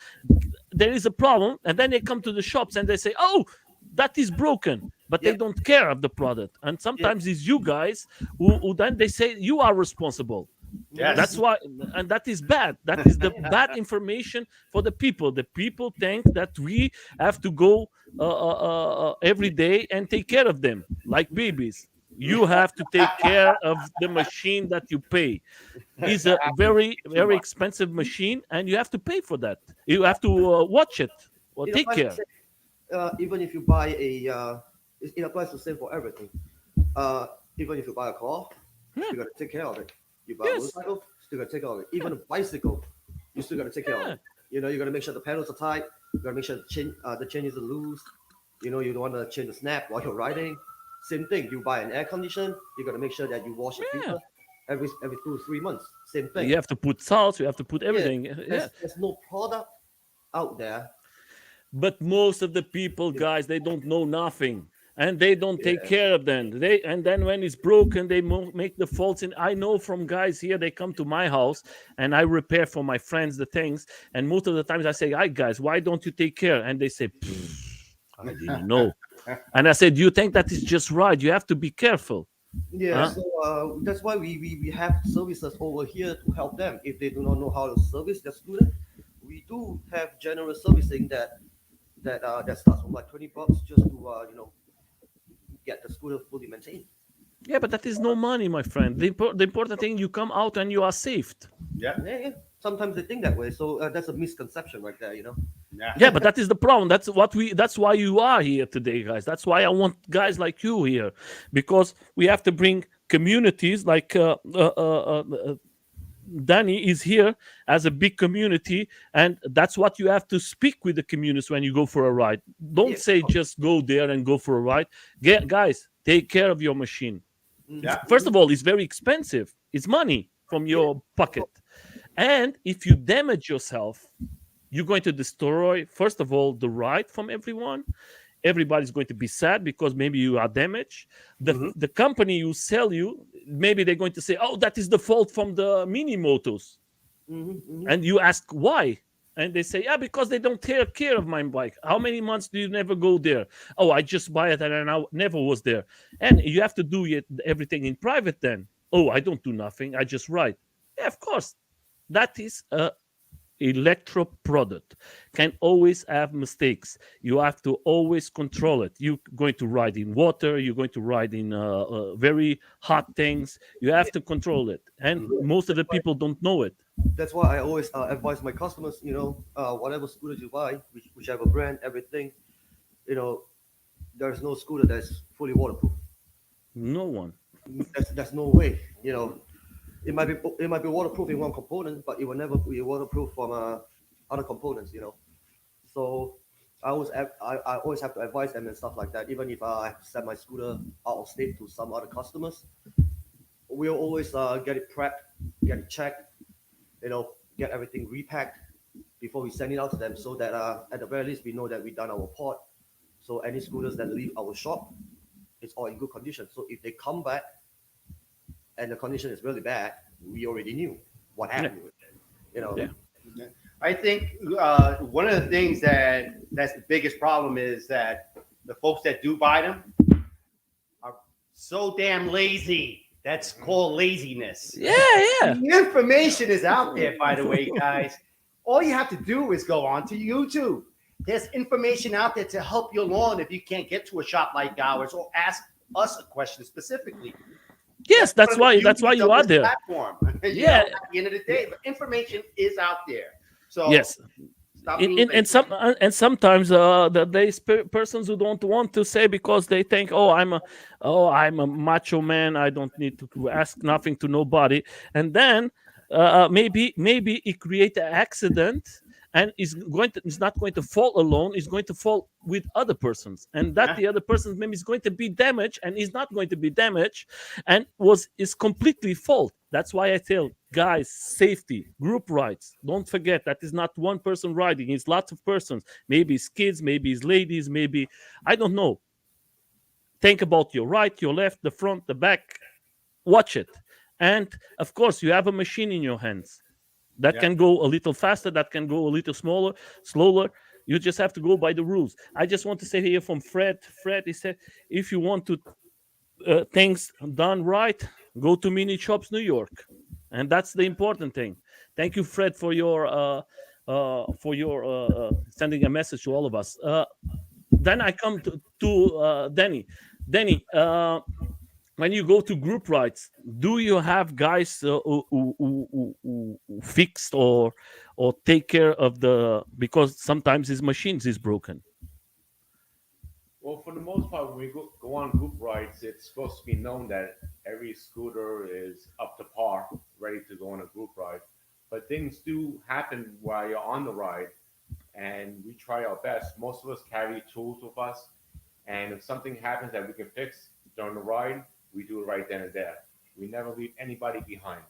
S1: there is a problem, and then they come to the shops and they say, "Oh, that is broken," but they
S2: Yep.
S1: don't care of the product. And
S4: Yeah.
S1: sometimes it's you guys who then they say you are responsible.
S2: Yes.
S1: That's why, and that is bad. That is the bad information for the people. The people think that we have to go every day and take care of them like babies. You have to take care of the machine that you pay. It's a
S2: Too
S1: very
S2: much.
S1: expensive machine, and you have to pay for that. You have to watch it or
S4: It
S1: take
S4: applies the
S1: care.
S4: same, even if you buy it applies the same for everything. Even if you buy a car,
S1: Yeah.
S4: you got to take care of it. You buy a
S1: Yes.
S4: motorcycle, still got to take care of it. Even a bicycle, you still got to take care of
S1: Yeah.
S4: it. You know, you got to make sure the pedals are tight. You got to make sure the chain is loose. You know, you don't want to change the snap while you're riding. Same thing. You buy an air condition, you got to make sure that you wash the
S1: Yeah.
S4: filter every 2 or 3 months. Same thing.
S1: You have to put salt. You have to put
S4: Yeah,
S1: everything. Yeah.
S4: there's no product out there.
S1: But most of the people, guys, they don't know nothing, and they don't take
S4: Yeah.
S1: care of them. And then when it's broken, they make the faults. And I know from guys here, they come to my house and I repair for my friends the things. And most of the times I say, "Hi guys, why don't you take care?" And they say, "I didn't know." And I said, "You think that is just right? You have to be careful."
S4: Yeah,
S1: Huh?
S4: so that's why we have services over here to help them if they do not know how to service their student. We do have general servicing that starts from like $20 just to get the scooter fully maintained.
S1: Yeah, but that is no money, my friend. The important thing, you come out and you are saved.
S2: Yeah.
S4: Yeah. Sometimes they think that way, so that's a misconception right there.
S2: Yeah.
S1: Yeah, but that is the problem. That's why you are here today, guys. That's why I want guys like you here, because we have to bring communities like Danny is here as a big community, and that's what you have to speak with the communities when you go for a ride. Don't
S4: Yeah.
S1: say just go there and go for a ride. Guys, take care of your machine.
S2: Yeah.
S1: First of all, it's very expensive. It's money from your pocket. And if you damage yourself, you're going to destroy, first of all, the ride from everyone. Everybody's going to be sad because maybe you are damaged.
S2: Mhm.
S1: The company you sell you, maybe they're going to say, oh, that is the fault from the Minimotors. And you ask why, and they say, yeah, because they don't take care of my bike. How many months do you never go there? Oh, I just buy it and I never was there. And you have to do everything in private then. Oh, I don't do nothing, I just ride. Yeah, of course. That is a electro product, can always have mistakes. You have to always control it. You're going to ride in water, you're going to ride in very hot things. You have to control it, and
S2: Mhm.
S1: most of the people don't know it.
S4: That's why I always advise my customers, whatever scooters you buy, whichever brand, everything, you know, there's no scooter that's fully waterproof.
S1: No one.
S4: That's no way. It might be waterproof in one component, but it will never be waterproof from other components. So I always have to advise them and stuff like that. Even if I have to send my scooter out of state to some other customers, we'll always get it prepped, get it checked, get everything repacked before we send it out to them, so that at the very least we know that we've done our part. So any scooters that leave our shop, it's all in good condition. So if they come back and the condition is really bad, we already knew what happened with it.
S1: Yeah.
S2: I think one of the things that's the biggest problem is that the folks that do buy them are so damn lazy. That's called laziness.
S1: Yeah, yeah.
S2: The information is out there, by the way, guys. All you have to do is go on to YouTube. There's information out there to help you along if you can't get to a shop like ours, or ask us a question specifically.
S1: Yes, that's
S2: one of the
S1: why
S2: beauties
S1: you
S2: of
S1: are
S2: this
S1: there.
S2: Platform.
S1: Yeah.
S2: At the end of the day, but information is out there. So
S1: Yes.
S2: stop being lazy.
S1: And sometimes there's persons who don't want to say because they think, I'm a macho man, I don't need to ask nothing to nobody. And then maybe it create an accident, and is not going to fall alone, is going to fall with other persons, and that
S2: Yeah.
S1: the other person maybe is going to be damaged and is not going to be damaged, and is completely fault. That's why I tell guys, safety, group rides, don't forget that is not one person riding, it's lots of persons. Maybe it's kids, maybe it's ladies, maybe I don't know. Think about your right, your left, the front, the back. Watch it. And of course, you have a machine in your hands that
S2: Yeah.
S1: can go a little faster, that can go a little slower. You just have to go by the rules. I just want to say here from Fred. Fred, he said, if you want to things done right, go to Mini Shops New York, and that's the important thing. Thank you, Fred, for your sending a message to all of us. Then I come to Danny. Danny, when you go to group rides, do you have guys who fixed or take care of because sometimes his machines is broken?
S3: Well, for the most part, when we go on group rides, it's supposed to be known that every scooter is up to par, ready to go on a group ride. But things do happen while you're on the ride, and we try our best. Most of us carry tools with us, and if something happens that we can fix during the ride, we do it right then and there. We never leave anybody behind.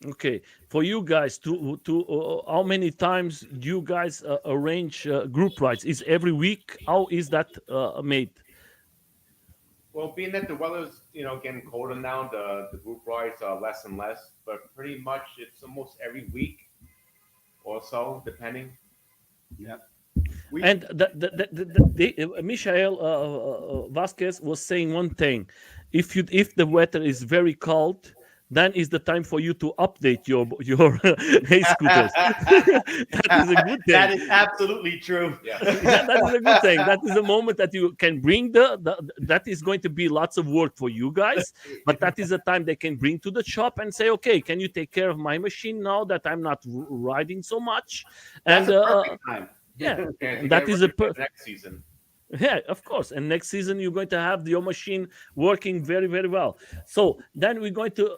S1: Okay, for you guys, how many times do you guys arrange group rides? Is every week? How is that made?
S3: Well, being that the weather's getting colder now, the group rides are less and less. But pretty much it's almost every week or so, depending.
S2: Yeah.
S1: And Michael Vasquez was saying one thing: if the weather is very cold, then is the time for you to update your scooters. That is a good thing.
S2: That is absolutely true.
S3: Yeah.
S1: Yeah, that is a good thing. That is a moment that you can bring that is going to be lots of work for you guys, but that is a time they can bring to the shop and say, okay, can you take care of my machine now that I'm not riding so much?
S2: That's
S1: And
S2: a perfect time.
S1: yeah,
S3: And to
S1: that
S3: get
S1: is
S3: ready
S1: a
S3: for the next season.
S1: yeah, of course. And next season you're going to have your machine working very, very well. So then we're going to,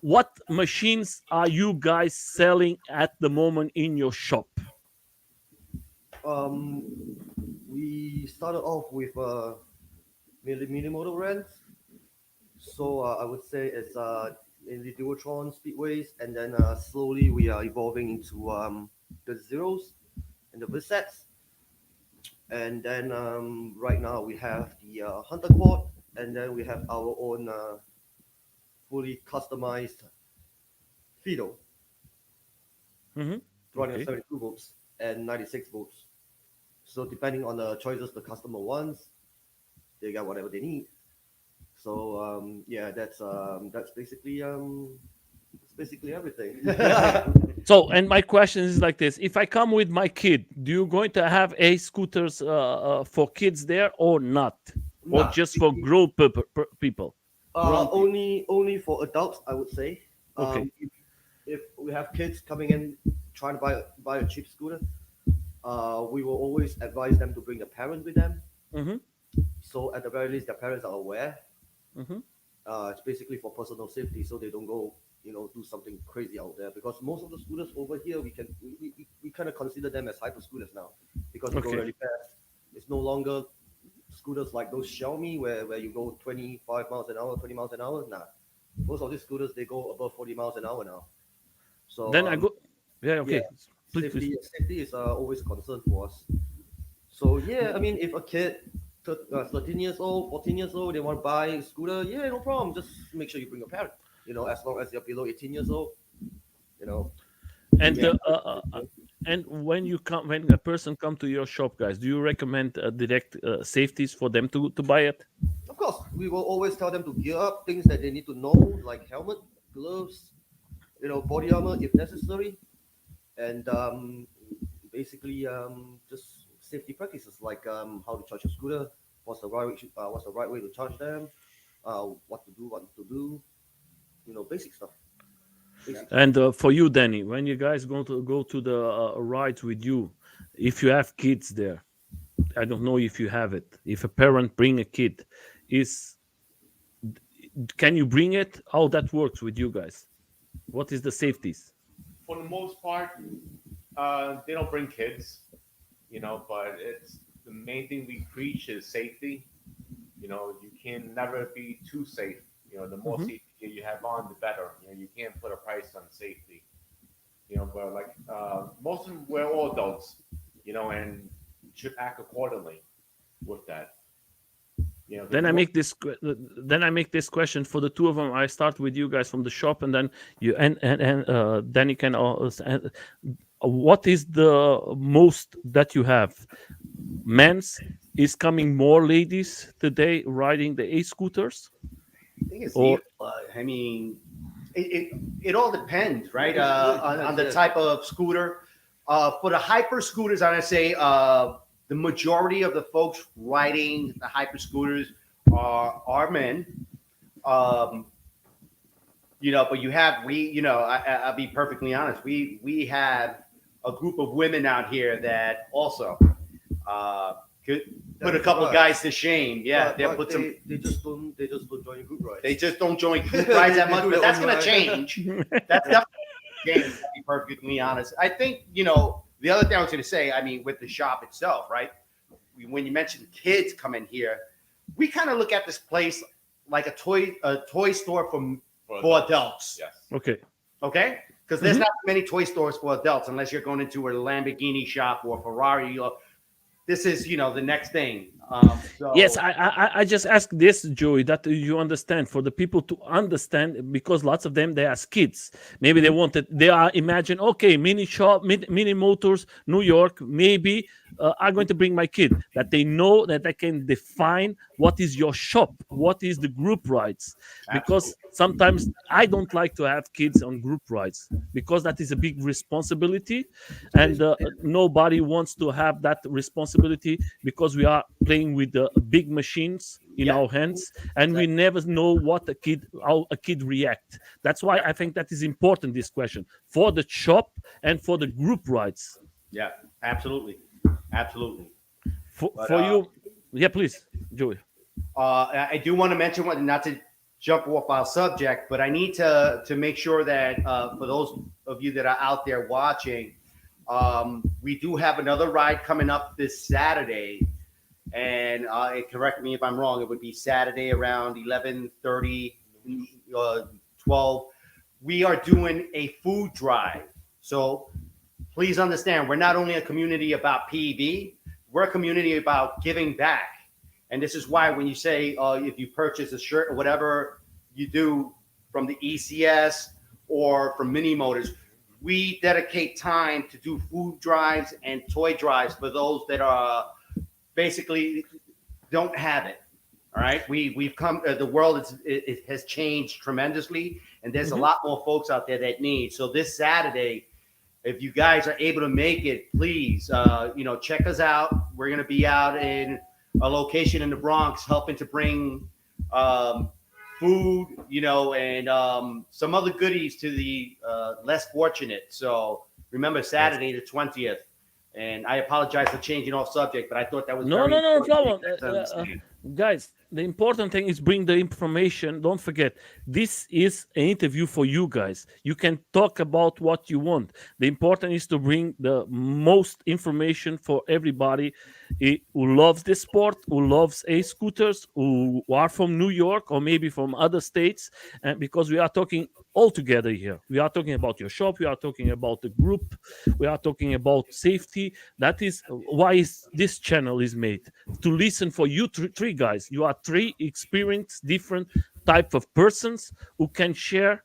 S1: what machines are you guys selling at the moment in your shop?
S4: We started off with Minimoto rents. So I would say it's mainly duotron speedways, and then slowly we are evolving into the zeros and the visets, and then right now we have the hunter quad, and then we have our own fully customized Fido
S1: Hmm.
S4: running at
S1: Okay.
S4: 72 volts and 96 volts. So depending on the choices the customer wants, they get whatever they need. So yeah, that's basically everything.
S1: So, and my question is like this: if I come with my kid, do you going to have a scooters for kids there or not, or
S4: Nah,
S1: just for grown people?
S2: Grown people.
S4: only for adults, I would say.
S1: Okay.
S4: If we have kids coming in trying to buy a cheap scooter, we will always advise them to bring a parent with them.
S1: Mm-hmm.
S4: So at the very least, their parents are aware.
S1: Mm-hmm.
S4: It's basically for personal safety, so they don't go, do something crazy out there. Because most of the scooters over here, we kind of consider them as hyper scooters now, because they go
S1: Okay.
S4: really fast. It's no longer scooters like those Xiaomi where you go 25 miles an hour, 20 miles an hour. Nah, most of these scooters they go above 40 miles an hour now. So
S1: Then I go. Yeah.
S4: yeah,
S1: Okay. Please, please.
S4: safety is always a concern for us. So yeah, I mean, if a kid 13 years old, 14 years old, they want to buy a scooter, yeah, no problem. Just make sure you bring a parent. As long as you're below 18 years old, you know.
S1: And
S2: Yeah.
S1: and when a person come to your shop, guys, do you recommend direct safeties for them to buy it?
S4: Of course, we will always tell them to gear up things that they need to know, like helmet, gloves, body armor if necessary, and basically just safety practices like how to charge your scooter, what's the right way to charge them, what to do, what not to do, basic stuff.
S2: Yeah.
S4: Basic stuff.
S1: And for you, Danny, when you guys going to go to the rides with you, if you have kids there, I don't know if you have it. If a parent bring a kid, is can you bring it? How that works with you guys? What is the safeties?
S3: For the most part, they don't bring kids, but it's the main thing we preach is safety. You can never be too safe. The more
S1: Hmm.
S3: safety you have on, the better. You can't put a price on safety. But like most of them, we're all adults, and should act accordingly with that.
S1: Then
S3: The
S1: I
S3: more
S1: make this. Then I make this question for the two of them. I start with you guys from the shop, and then you and then you can also. What is the most that you have? Men's is coming more ladies today riding the e-scooters,
S2: I think it's
S1: or
S2: I mean, it all depends, right?
S4: Really
S2: On the
S4: depends, yeah.
S2: type of scooter. For the hyper scooters, I'm gonna say the majority of the folks riding the hyper scooters are men. Um, but I'll be perfectly honest. We have a group of women out here that also could put a
S4: That's
S2: couple
S4: right.
S2: guys to shame. Yeah, they'll
S4: But
S2: put some.
S4: they just don't join group rides.
S2: They just don't join group rides that
S4: They
S2: much,
S4: do
S2: but
S4: their
S2: that's
S4: own
S2: going to
S4: ride.
S2: change. That's definitely change. To be perfectly honest, I think the other thing I was going to say. I mean, with the shop itself, right? When you mentioned kids coming here, we kind of look at this place like a toy store for adults.
S3: yes.
S1: okay.
S2: Okay, because there's
S1: Mhm.
S2: not many toy stores for adults unless you're going into a Lamborghini shop or a Ferrari. This is the next thing.
S1: Yes,
S2: So
S1: I just ask this, Joey, that you understand for the people to understand because lots of them they as kids. Maybe they
S2: Mhm.
S1: wanted they are imagine okay mini shop mini motors New York maybe are going to bring my kid that they know that they can define what is your shop, what is the group rides
S2: absolutely,
S1: because sometimes I don't like to have kids on group rides because that is a big responsibility and nobody wants to have that responsibility because we are playing with the big machines in
S2: yeah,
S1: our hands and we
S2: exactly.
S1: never know what a kid how a kid react. That's why
S2: Yeah,
S1: I think that is important this question for the shop and for the group rides
S2: yeah, absolutely, absolutely. But
S1: for you. Yeah, please, Joey.
S2: I do want to mention one, not to jump off our subject, but I need to make sure that for those of you that are out there watching, we do have another ride coming up this Saturday, and correct me if I'm wrong. It would be Saturday around 11:30 12. We are doing a food drive. So please understand, we're not only a community about PED, we're a community about giving back. And this is why when you say if you purchase a shirt or whatever you do from the ECS or from Mini Motors, we dedicate time to do food drives and toy drives for those that are basically don't have it. All right, we've come. The world it has changed tremendously, and there's a lot more folks out there that need. So this Saturday, if you guys are able to make it, please, check us out. We're gonna be out in a location in the Bronx, helping to bring food, and some other goodies to the less fortunate. So remember Saturday the 20th. And I apologize for changing off subject, but I thought that was
S1: No,
S2: very
S1: no, no
S2: important
S1: problem.
S2: for you guys to understand.
S1: Guys, the important thing is bring the information. Don't forget, this is an interview for you guys. You can talk about what you want. The important is to bring the most information for everybody who loves this sport, who loves scooters, who are from New York or maybe from other states, and because we are talking all together here. We are talking about your shop. We are talking about the group. We are talking about safety. That is why this channel is made, to listen for you three guys. You are three experienced different type of persons who can share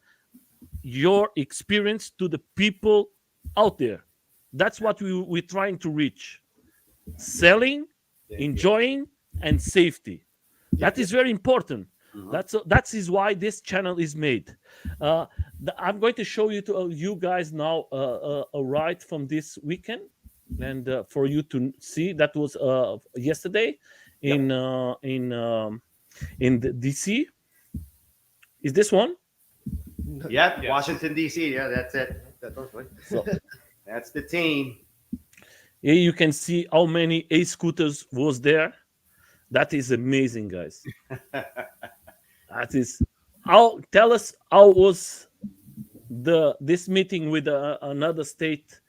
S1: your experience to the people out there. That's what we're trying to reach: selling, enjoying, and safety. That is very important. That is why this channel is made. I'm going to show you to you guys now a ride from this weekend, and for you to see. That was yesterday in in the DC. Is this one?
S2: Yep,
S3: Yes.
S2: Washington D.C. Yeah, that's it.
S1: So
S2: That's the team.
S1: here you can see how many scooters was there. That is amazing, guys. That is how. Tell us how was this meeting with another state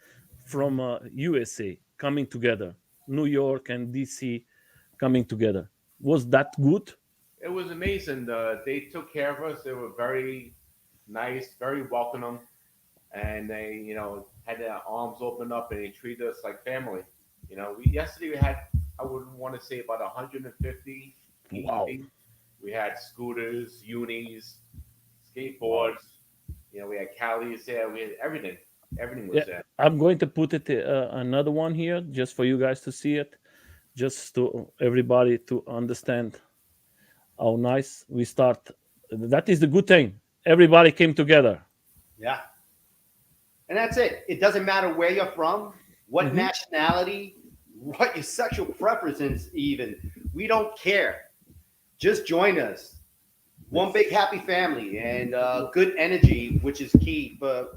S1: from USA coming together, New York and DC coming together. Was that good?
S3: It was amazing. They took care of us. They were very nice, very welcoming, and they, had their arms open up and they treated us like family. Yesterday we had, I would want to say about 150
S1: Wow.
S3: PEV. We had scooters, unis, skateboards. We had Calis there. We had everything. Everything was
S1: Yeah,
S3: there.
S1: I'm going to put it another one here just for you guys to see it, just to everybody to understand how nice we start. That is the good thing. Everybody came together.
S2: Yeah. And that's it. It doesn't matter where you're from, what nationality, what your sexual preference is, even. We don't care. Just join us. One big happy family and good energy, which is key for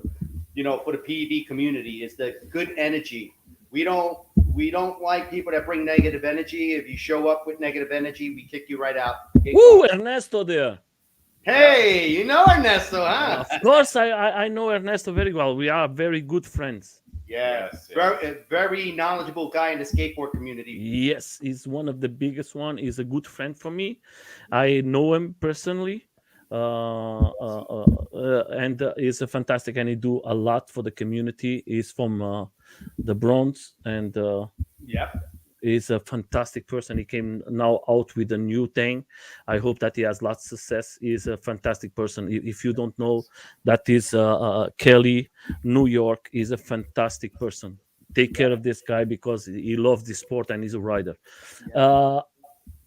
S2: the PED community, is the good energy. We don't like people that bring negative energy. If you show up with negative energy, we kick you right out.
S1: Woo, Ernesto there.
S2: Hey, you know Ernesto, huh?
S1: Of course, I know Ernesto very well. We are very good friends.
S2: Yes,
S3: Yes.
S2: very knowledgeable guy in the skateboard community.
S1: Yes, he's one of the biggest one. He's a good friend for me. I know him personally, and he's a fantastic. And he do a lot for the community. He's from the Bronx, and
S2: Yep.
S1: he's a fantastic person. He came now out with a new thing. I hope that he has lots of success. He's a fantastic person. If you don't know, that is Kelly, New York. Is a fantastic person. Take care of this guy because he loves the sport and he's a rider. Uh,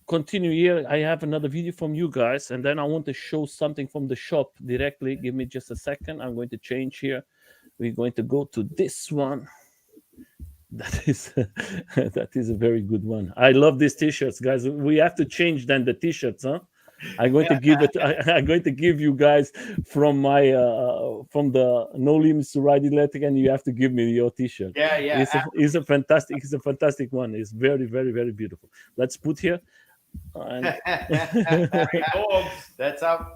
S1: Continue here. I have another video from you guys, and then I want to show something from the shop directly. Give me just a second. I'm going to change here. We're going to go to this one. That is that is a very good one. I love these t-shirts, guys. We have to change then the t-shirts, huh? I'm going to give it. I'm going to give you guys from my from the No Limits to Ride Electric, and you have to give me your t-shirt.
S2: Yeah, yeah.
S1: It's a fantastic one. It's very, very, very beautiful. Let's put here. And
S3: Dogs.
S2: That's how.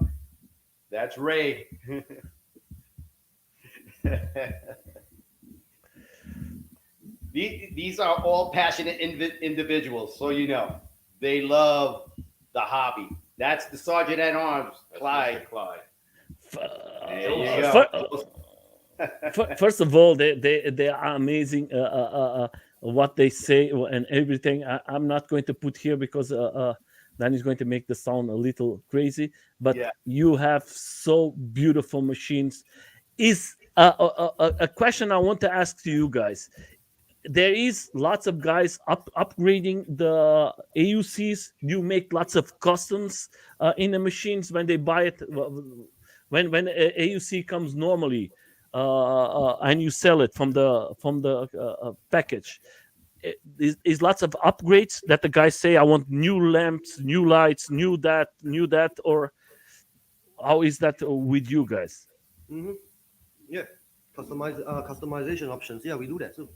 S2: That's Ray. These are all passionate individuals, so you know they love the hobby. That's the sergeant at arms,
S3: That's
S2: Clyde.
S3: Mr. Clyde.
S2: There you
S1: Fir-
S2: go.
S1: First of all, they are amazing. What they say and everything. I'm not going to put here because then it's going to make the sound a little crazy. But
S2: Yeah.
S1: you have so beautiful machines. Is a question I want to ask to you guys. There is lots of guys upgrading the AUCs. You make lots of customs in the machines when they buy it. When AUC comes normally, and you sell it from the package. Is lots of upgrades that the guys say I want new lamps, new lights, new that, or how is that with you guys?
S4: Mm-hmm. Yeah. Customization options. Yeah, we do that too.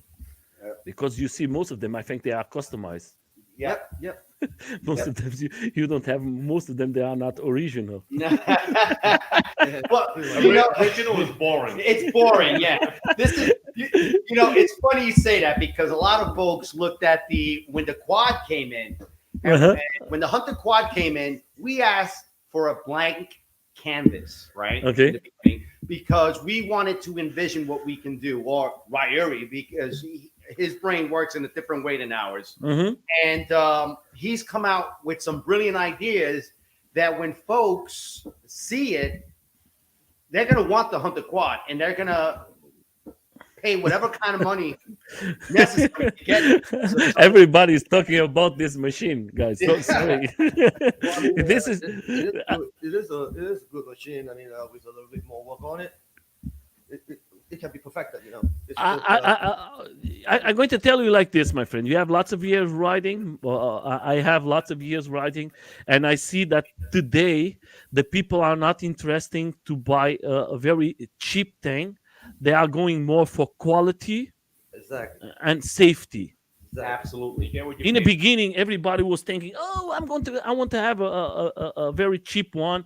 S1: Because you see most of them, I think they are customized.
S2: Yeah.
S4: Yep.
S1: Most of them you don't have. Most of them they are not original.
S2: Well, you know,
S3: Original is boring.
S2: it's boring. Yeah, this is it's funny you say that because a lot of folks looked at when the quad came in, and
S1: Uh-huh.
S2: when the Hunter quad came in, we asked for a blank canvas, right?
S1: Okay.
S2: In the beginning, because we wanted to envision what we can do, or Ryuri, because his brain works in a different way than ours.
S1: Hmm.
S2: And he's come out with some brilliant ideas that when folks see it, they're going to want the Hunter Quad and they're going to pay whatever kind of money necessary to get it. So,
S1: Everybody's talking about this machine, guys. So sorry.
S4: Well, I mean,
S1: This is
S4: it is a good machine. I mean, with a little bit more work on it, it can be perfected. You know. It's just,
S1: I'm going to tell you like this, my friend. You have lots of years riding. I have lots of years riding, and I see that today the people are not interested to buy a very cheap thing. They are going more for quality
S4: exactly.
S1: and safety.
S2: absolutely.
S3: You get what you
S1: In the
S3: pay
S1: beginning, everybody was thinking, "Oh, I want to have a very cheap one."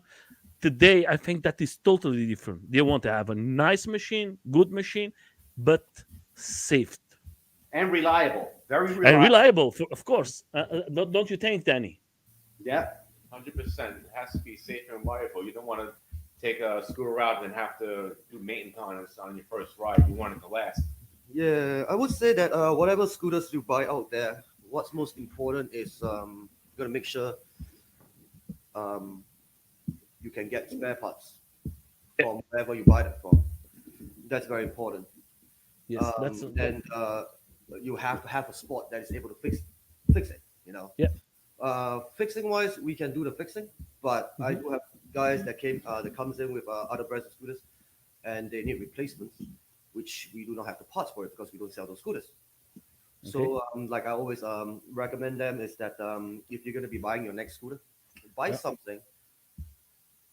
S1: Today, I think that is totally different. They want to have a nice machine, good machine, but safe
S2: And reliable. Very
S1: and
S2: reliable.
S1: reliable, of course. Don't you think, Danny?
S2: Yeah.
S3: 100%. It has to be safe and reliable. You don't want to take a scooter out and have to do maintenance on your first ride. You want it to last.
S4: Yeah, I would say that whatever scooters you buy out there, what's most important is you gotta make sure um, you can get spare parts from wherever you buy them from. That's very important.
S1: Yes, that's
S4: And you have to have a spot that is able to fix it. You know.
S1: Yeah.
S4: Fixing wise, we can do the fixing, but I
S1: Mhm.
S4: do have guys that comes in with other brands of scooters, and they need replacements, which we do not have the parts for it because we don't sell those scooters. So, like I always recommend them is that if you're going to be buying your next scooter, buy
S1: Yeah.
S4: something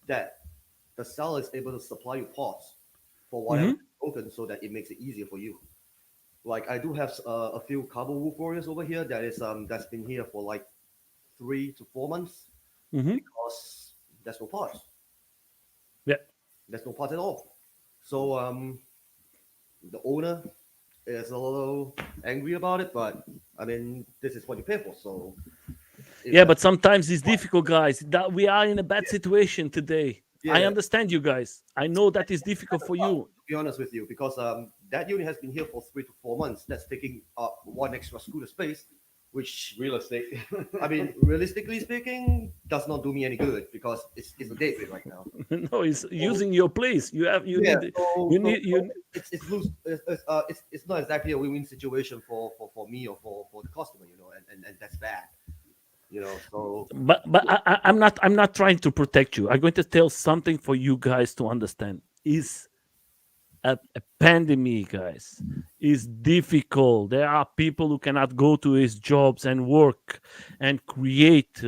S4: that the seller is able to supply you parts for whatever is broken, so that it makes it easier for you. Like I do have a few carbon wolf warriors over here that's been here for like 3 to 4 months
S1: Mhm.
S4: because there's no parts.
S1: Yeah.
S4: There's no parts at all. So the owner is a little angry about it, but I mean this is what you pay for. So if
S1: Yeah,
S4: that-
S1: but sometimes it's difficult, guys. That we are in a bad situation today. I
S4: Yeah.
S1: understand you guys. I know that is difficult for you.
S4: to be honest with you, because that unit has been here for 3 to 4 months. That's taking up one extra scooter space, which
S2: Real estate.
S4: I mean, realistically speaking, does not do me any good because it's a gateway right now.
S1: No, it's using your place. You have you
S4: Yeah,
S1: need
S4: so,
S1: you
S4: so-
S1: need
S4: so
S1: you.
S4: it's loose. It's not exactly a win-win situation for me or for the customer, you know, and that's bad, you know. So
S1: But I'm not trying to protect you. I'm going to tell something for you guys to understand. Is a pandemic, guys, is difficult. There are people who cannot go to his jobs and work and create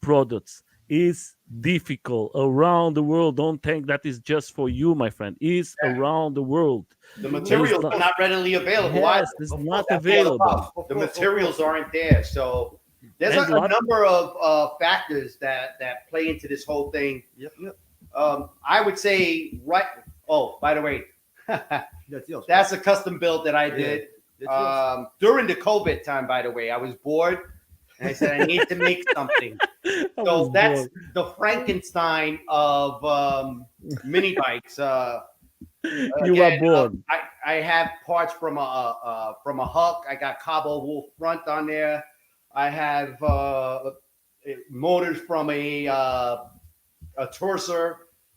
S1: products. Is difficult around the world. Don't think that is just for you, my friend. Is around the world.
S2: The materials
S1: not-
S2: are not readily available.
S1: Yes,
S2: either.
S1: it's
S4: Of
S1: not
S4: course, that's
S1: available.
S2: The materials aren't there. So there's
S1: And
S2: a
S1: lot-
S2: number of factors that play into this whole thing.
S4: yep.
S2: I would say right. Oh, by the way,
S4: That's yours.
S2: that's a custom build that I did
S4: That's yours.
S2: during the COVID time. By the way, I was bored, And I said, I need to make something.
S1: I was
S2: So that's
S1: bored.
S2: the Frankenstein of mini bikes.
S1: You are
S2: Again,
S1: bored.
S2: I have parts from a Huck. I got Cabo Wolf front on there. I have motors from a Torser.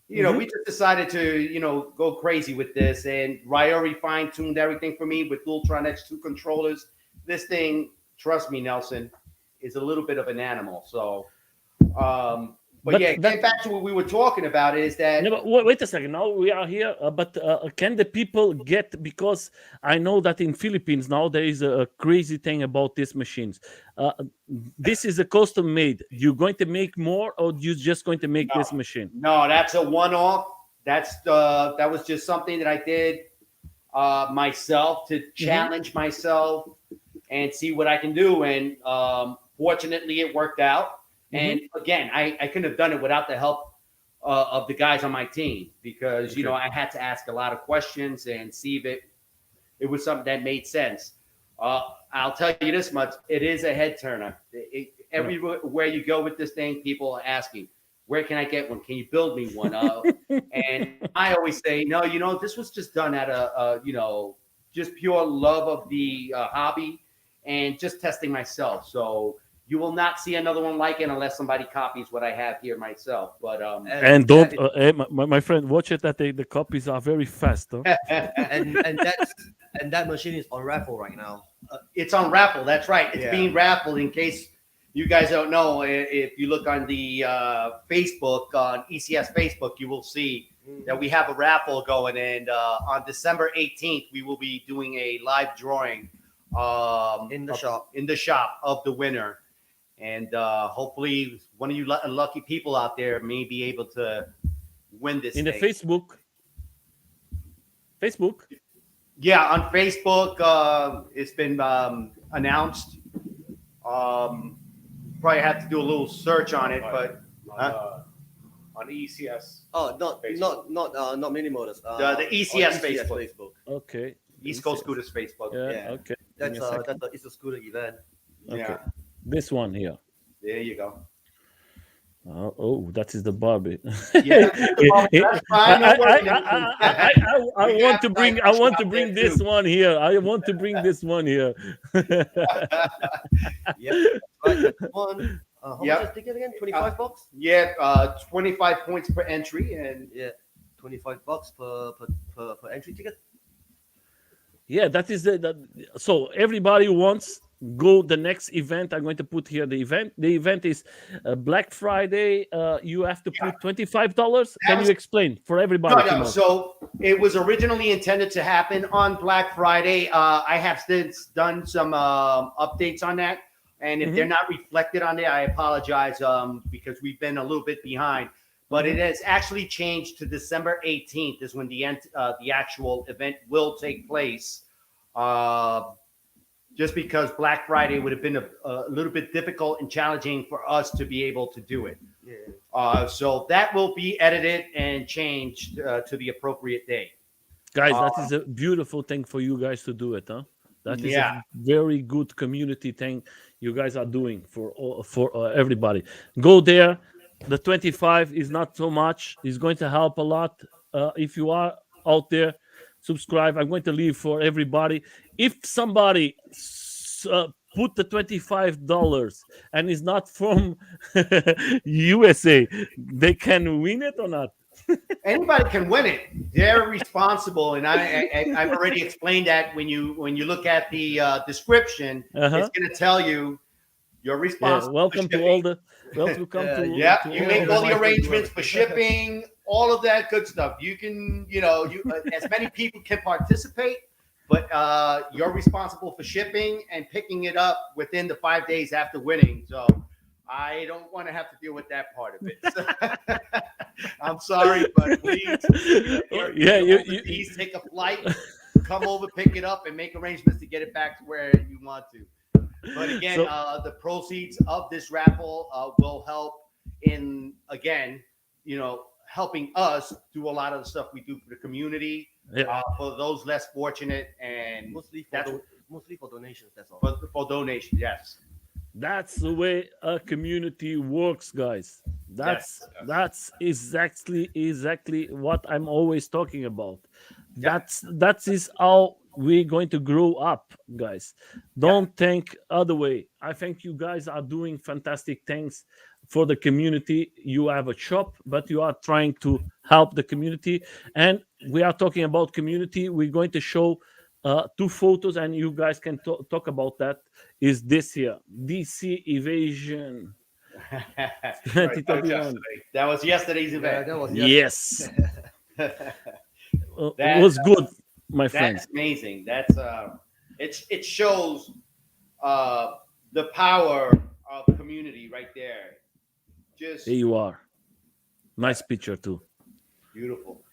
S2: We
S1: Hmm.
S2: just decided to, go crazy with this. And Ryuri fine tuned everything for me with Ultron X2 controllers. This thing, trust me, Nelson, is a little bit of an animal. So, but
S1: But
S2: yeah, getting
S1: that
S2: back to what we were talking about is
S1: no,
S2: that
S1: but wait a second. Now we are here, but can the people get? Because I know that in Philippines now there is a crazy thing about these machines. Uh, this is a custom made. You going to make more, or you just going to make
S2: no,
S1: this machine?
S2: no, that's a one off. That was just something that I did myself to
S1: Hmm.
S2: challenge myself and see what I can do. And fortunately, it worked out.
S1: Hmm.
S2: And again, I couldn't have done it without the help of the guys on my team because
S1: Okay.
S2: I had to ask a lot of questions and see if it was something that made sense. I'll tell you this much: it is a head turner.
S1: Yeah.
S2: Everywhere you go with this thing, people are asking, "Where can I get one? Can you build me one?" And I always say, "No, this was just done out of just pure love of the hobby and just testing myself." So you will not see another one like it unless somebody copies what I have here myself. But
S1: And
S4: And
S1: don't,
S4: that is,
S1: my friend, watch it that the copies are very fast. Huh?
S4: and that machine is on raffle right now.
S2: it's on raffle. That's right. It's
S4: Yeah.
S2: being raffled. In case you guys don't know, if you look on the Facebook on ECS Facebook, you will see that we have a raffle going. And on December 18th, we will be doing a live drawing
S4: In the shop.
S2: in the shop of the winner. And hopefully, one of you lucky people out there may be able to win this
S1: In the
S2: thing.
S1: Facebook.
S2: Yeah, on Facebook, it's been announced. Probably have to do a little search on it, but
S3: On ECS.
S4: Oh, not
S3: Facebook.
S4: not Minimotors.
S2: The ECS Facebook.
S1: Okay.
S2: East Coast Scooters Facebook.
S1: Yeah.
S4: Yeah.
S1: Okay. Give me a second.
S4: It's a scooter event.
S1: Okay.
S2: Yeah,
S1: This one here.
S2: there you go.
S1: Oh, that is the Barbie.
S2: Yeah, that's fine. No worries.
S1: I
S2: We
S1: want
S2: got
S1: to bring. I
S2: Cycle
S1: want to
S2: Shop
S1: bring
S2: there,
S1: this
S2: too.
S1: one here. I want to bring this one here.
S4: Yep. Right. That one. How
S2: Yep.
S4: much is ticket again? $25.
S2: Yeah, 25 points per entry, and
S4: Yeah. $25 per entry ticket.
S1: Yeah, that is that. So everybody wants go the next event. I'm going to put here the event. The event is Black Friday. You have to
S2: yeah,
S1: put $25.
S2: that
S1: Can
S2: was
S1: you explain for
S2: no,
S1: everybody to
S2: no.
S1: know?
S2: So it was originally intended to happen on Black Friday. I have since done some updates on that, and if they're
S1: Hmm.
S2: not reflected on there, I apologize because we've been a little bit behind. But it
S1: Hmm.
S2: has actually changed to December 18th is when the actual event will take place. Uh, just because Black Friday would have been a little bit difficult and challenging for us to be able to do it.
S4: Yeah.
S2: So that will be edited and changed to the appropriate day.
S1: Guys,
S2: Uh,
S1: that is a beautiful thing for you guys to do it, huh? That is a
S2: yeah,
S1: very good community thing you guys are doing for everybody. Go there. The 25 is not so much. It's going to help a lot. If you are out there, subscribe. I'm going to leave for everybody. If somebody put the $25 and is not from USA, they can win it or not?
S2: anybody can win it. They're responsible, and I've already explained that when you look at the description,
S1: Uh-huh.
S2: it's going to tell you you're
S1: Yeah,
S2: responsible for
S1: welcome to all
S2: shipping.
S1: the welcome to
S2: Yeah,
S1: to
S2: you
S1: all
S2: make
S1: of
S2: all the
S1: my
S2: arrangements for shipping, all of that good stuff. You can, as many people can participate, but you're responsible for shipping and picking it up within the 5 days after winning. So I don't want to have to deal with that part of it. So, I'm sorry, but please,
S1: yeah,
S2: you're overseas, take a flight, come over, pick it up, and make arrangements to get it back to where you want to. But again,
S1: so
S2: the proceeds of this raffle will help in again, helping us do a lot of the stuff we do for the community,
S1: yeah,
S2: for those less fortunate, and
S4: Mostly for
S2: that's
S4: mostly for donations. That's all.
S2: for donations. Yes.
S1: That's the way a community works, guys.
S2: Yes,
S1: That's exactly what I'm always talking about.
S2: yep,
S1: That is how we're going to grow up, guys.
S2: yep.
S1: Don't think other way. I think you guys are doing fantastic things for the community. You have a shop, but you are trying to help the community. And we are talking about community. We're going to show two photos, and you guys can talk about that. Is this year DC Evasion
S2: Right, that was
S1: 2021?
S2: yesterday. That was yesterday's
S4: Yeah,
S2: event.
S4: that was yesterday.
S1: Yes,
S2: That
S1: was good, my
S2: that's
S1: friends.
S2: amazing. That's it shows uh the power of community right there.
S1: There
S2: Just
S1: you are.
S2: yeah,
S1: Nice picture too.
S2: beautiful.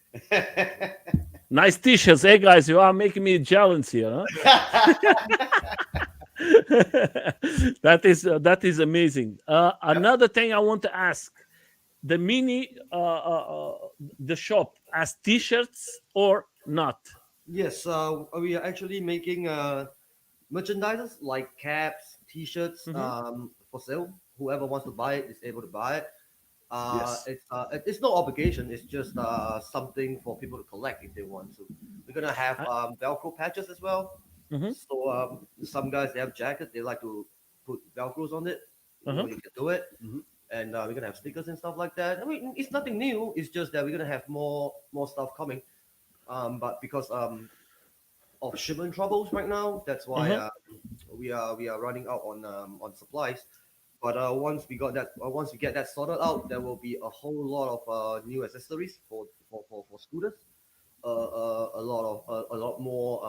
S1: Nice t-shirts. Hey guys, you are making me jealous here, that is amazing.
S2: Yep.
S1: Another thing I want to ask: the mini, the shop has t-shirts or not?
S4: Yes, we are actually making merchandises like caps, t-shirts
S1: Hmm.
S4: for sale. Whoever wants to buy it is able to buy it.
S1: Yes.
S4: It's no obligation. It's just something for people to collect if they want to. We're gonna have Velcro patches as well.
S1: Mm-hmm.
S4: So some guys they have jackets. They like to put Velcros on it. You
S1: Uh-huh.
S4: know, you can do it.
S2: Mhm.
S4: And we're gonna have stickers and stuff like that. I mean, it's nothing new. It's just that we're gonna have more stuff coming. But because of shipment troubles right now, that's why
S1: Uh-huh.
S4: we are running out on supplies. But once we get that sorted out, there will be a whole lot of new accessories for scooters. A lot more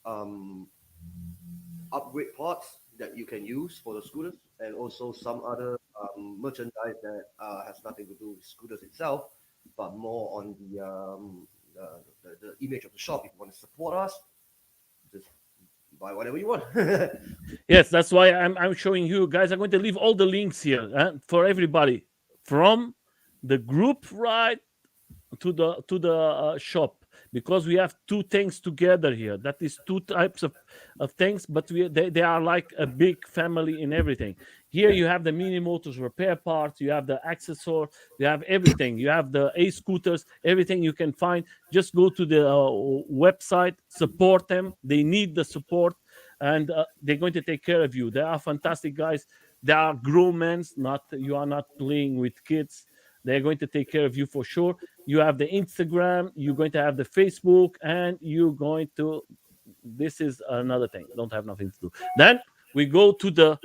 S4: um, upgrade parts that you can use for the scooters, and also some other merchandise that has nothing to do with scooters itself, but more on the image of the shop. If you want to support us, just buy whatever you want.
S1: Yes, that's why I'm showing you guys. I'm going to leave all the links here for everybody, from the group right to the shop, because we have two things together here. That is two types of things, but they are like a big family in everything. Here you have the mini motors repair parts, you have the accessory, you have everything, you have the a scooters, everything you can find. Just go to the website, support them. They need the support, and they're going to take care of you. They are fantastic guys. They are grown men, not, you are not playing with kids. They're going to take care of you for sure. You have the Instagram, you're going to have the Facebook, and you're going to, this is another thing, don't have nothing to do. Then we go to the,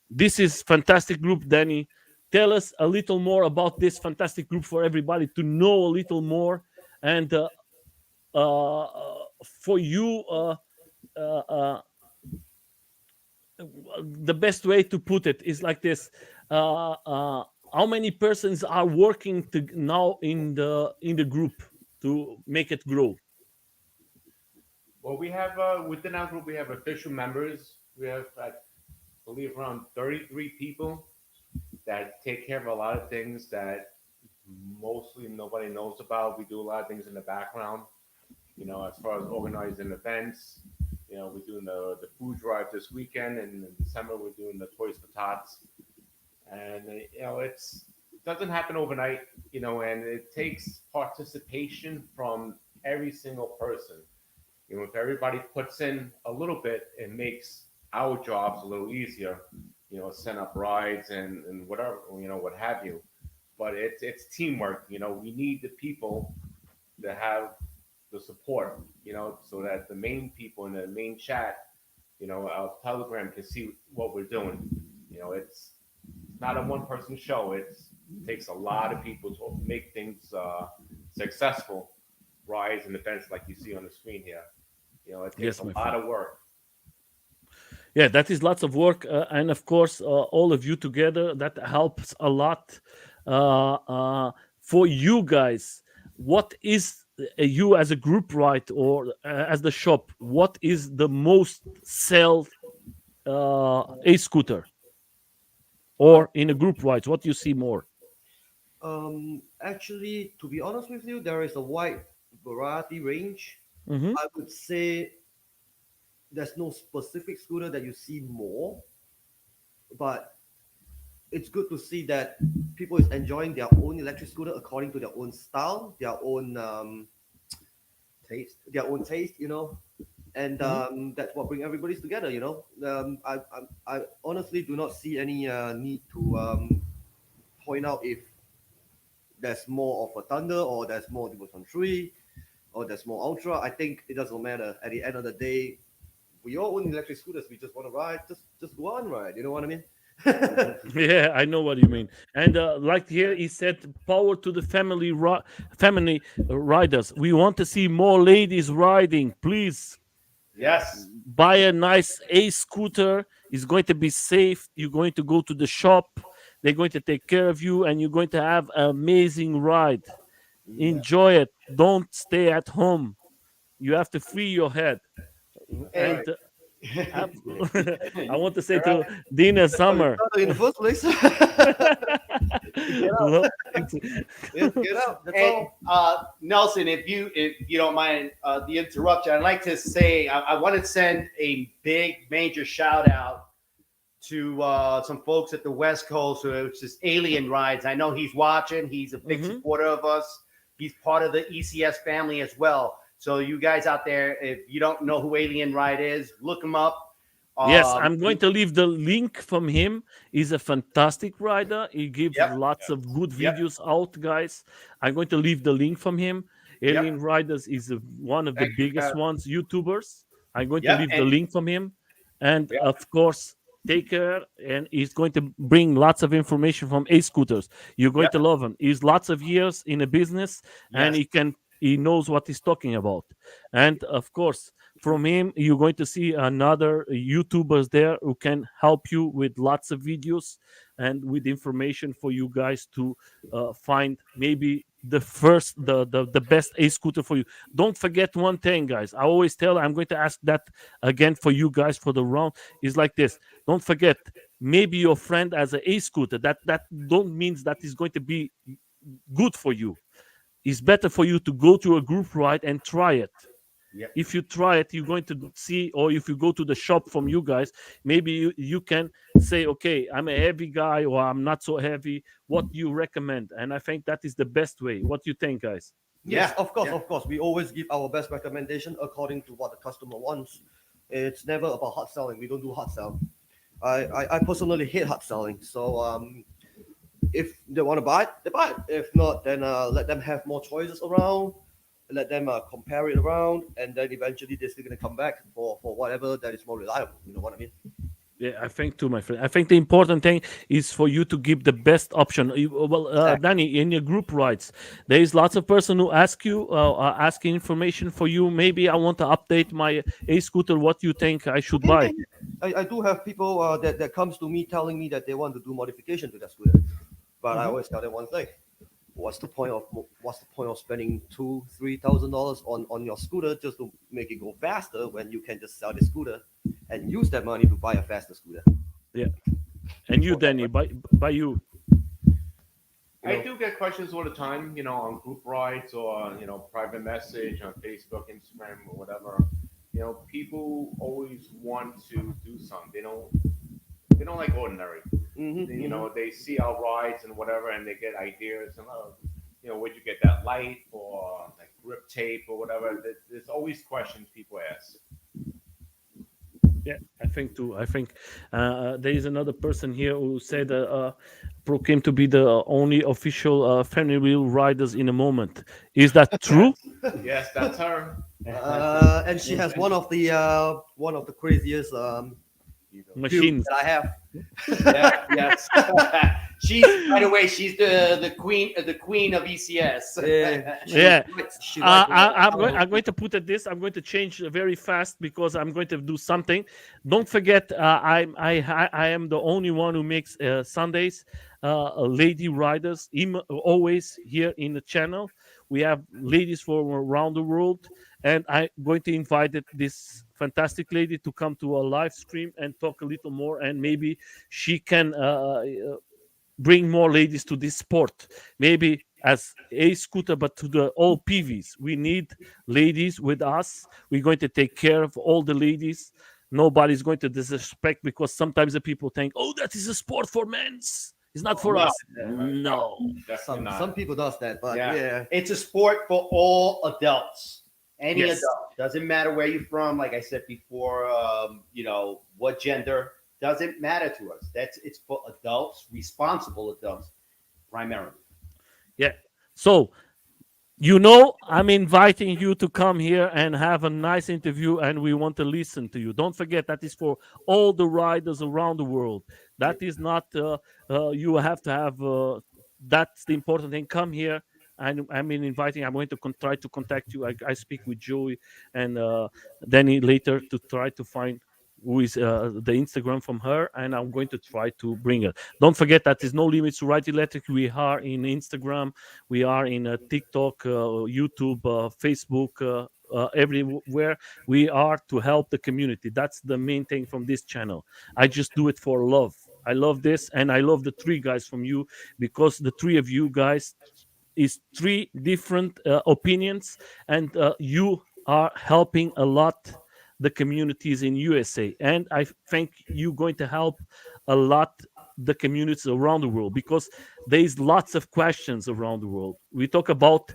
S1: this is fantastic group. Danny, tell us a little more about this fantastic group for everybody to know a little more. And for you, uh, uh, the best way to put it is like this: how many persons are working now in the group to make it grow?
S3: Well, we have within our group we have official members. We have, I believe, around 33 people that take care of a lot of things that mostly nobody knows about. We do a lot of things in the background. As far as organizing events, we're doing the food drive this weekend, and in December we're doing the Toys for Tots. And it doesn't happen overnight, and it takes participation from every single person. If everybody puts in a little bit, it makes our jobs a little easier. Set up rides and whatever, what have you. But it's teamwork. We need the people to have the support. So that the main people in the main chat, of Telegram can see what we're doing. It's not a one person show. It takes a lot of people to make things successful. Rides and events like you see on the screen here. It takes
S1: Yes,
S3: a
S1: my
S3: lot
S1: friend.
S3: of work.
S1: Yeah, that is lots of work, and of course, all of you together, that helps a lot. For you guys, what is, you as a group, right, or as the shop, what is the most sell a scooter,
S4: uh,
S1: or in a group, right? What you see more?
S4: Actually, to be honest with you, there is a wide variety range.
S1: Mm-hmm.
S4: I would say there's no specific scooter that you see more. but it's good to see that people is enjoying their own electric scooter according to their own style, their own taste, and
S1: Mhm.
S4: that's what bring everybody together. I honestly do not see any need to point out if there's more of a Thunder or there's more Devotion 3 or there's more Ultra. I think it doesn't matter. At the end of the day, we all own electric scooters. We just want to ride. Just go on ride. You know what I mean?
S1: Yeah, I know what you mean. And like here, he said, "Power to the family riders. We want to see more ladies riding. Please
S2: Yes.
S1: buy a nice A scooter. It's going to be safe. You're going to go to the shop. They're going to take care of you, and you're going to have an amazing ride.
S4: Yeah.
S1: Enjoy it. Don't stay at home. You have to free your head."
S2: Hey,
S1: And
S2: you're
S1: I want to say
S2: right.
S1: to Dina
S4: Oh, you
S1: Summer.
S4: started in the first place. Get out.
S1: Love-
S4: Yeah, get out. That's
S2: And
S4: all.
S2: Nelson, if you don't mind the interruption, I'd like to say I want to send a big major shout out to some folks at the West Coast, which is Alien Rides. I know he's watching. He's a big
S1: Mhm.
S2: supporter of us. He's part of the ECS family as well. So you guys out there, if you don't know who Alien Ride is, look him up.
S1: Yes,
S2: Um,
S1: I'm going to leave the link from him. He's a fantastic rider. He gives
S2: Yep.
S1: lots of good
S2: Yep.
S1: videos out, guys. I'm going to leave the link from him.
S2: Yep.
S1: Alien Riders is one of the
S2: Thank you,
S1: biggest ones, YouTubers. I'm going to
S2: Yep.
S1: leave the
S2: And
S1: link from him. And
S2: Yep.
S1: of course, take care. And he's going to bring lots of information from A Scooters. You're going
S2: Yep.
S1: to love him. He's lots of years in a business, and
S2: yes.
S1: he knows what he's talking about. And of course, from him you're going to see another YouTubers there who can help you with lots of videos and with information for you guys to find maybe the best A scooter for you. Don't forget one thing, guys. I always tell, I'm going to ask that again for you guys for the round, is like this. Don't forget, maybe your friend has an A scooter. That don't means that is going to be good for you. It's better for you to go to a group ride and try it.
S2: Yep.
S1: If you try it, you're going to see, or if you go to the shop from you guys, maybe you can say, okay, I'm a heavy guy or I'm not so heavy. What do you recommend? And I think that is the best way. What do you think, guys?
S4: Yes,
S2: Yeah.
S4: of course,
S2: Yeah.
S4: of course. We always give our best recommendation according to what the customer wants. It's never about hard selling. We don't do hard sell. I personally hate hard selling. So if they want to buy it, they buy it. If not, then let them have more choices around. Let them compare it around, and then eventually they're still gonna come back for whatever that is more reliable. You know what I mean?
S1: Yeah, I think too, my friend. I think the important thing is for you to give the best option. Well,
S4: Exactly.
S1: Danny, in your group rides, there is lots of person who ask you, are asking information for you. Maybe I want to update my A scooter. What you think I should
S4: Yeah, yeah,
S1: buy?
S4: yeah. I do have people that comes to me telling me that they want to do modification to their scooter, but I
S1: Mhm.
S4: always tell them one thing: what's the point of spending $2,000-3,000 on your scooter just to make it go faster when you can just sell the scooter and use that money to buy a faster scooter?
S1: Yeah, and you,
S4: So that
S1: Danny,
S4: way,
S1: by you.
S4: you
S3: I
S4: know,
S3: do get questions all the time, on group rides or private message on Facebook, Instagram, or whatever. People always want to do something. They don't like ordinary. They see our rides and whatever, and they get ideas and where'd you get that light or like grip tape or whatever. There's always questions people ask.
S1: Yeah, I think too. I think there is another person here who said proclaimed to be the only official family wheel riders in a moment. Is that
S3: Yes,
S1: true?
S3: yes, that's her.
S4: and she has one of the craziest builds
S1: Machines.
S4: that I have.
S2: Yeah, yes. She's, by the way, she's the queen of ECS.
S4: Yeah,
S1: Yeah.
S4: she likes
S1: I'm going to put it this. I'm going to change very fast because I'm going to do something. Don't forget, I am the only one who makes Sundays lady riders. Always here in the channel, we have ladies from around the world, and I'm going to invite this fantastic lady to come to a live stream and talk a little more, and maybe she can bring more ladies to this sport. Maybe as a scooter, but to the all PVs. We need ladies with us. We're going to take care of all the ladies. Nobody's going to disrespect, because sometimes the people think, oh, that is a sport for men. It's not for
S2: No,
S1: us.
S3: Right.
S1: No.
S3: Definitely not.
S4: Some people does that, but
S3: Yeah.
S4: yeah.
S2: it's a sport for all adults. Any
S1: Yes.
S2: adult, doesn't matter where you're from. Like I said before, what gender, doesn't matter to us. It's for adults, responsible adults, primarily.
S1: Yeah. So, I'm inviting you to come here and have a nice interview, and we want to listen to you. Don't forget, that is for all the riders around the world. That is not, you have to have, that's the important thing. Come here. And I'm going to try to contact you. I speak with Joey and Danny later to try to find who is the Instagram from her, and I'm going to try to bring her. Don't forget that there's no limits to Ride Electric. We are in Instagram, we are in TikTok, YouTube, Facebook, everywhere. We are to help the community. That's the main thing from this channel. I just do it for love. I love this, and I love the three guys from you, because the three of you guys is three different opinions, and you are helping a lot the communities in USA, and I think you're going to help a lot the communities around the world, because there is lots of questions around the world. We talk about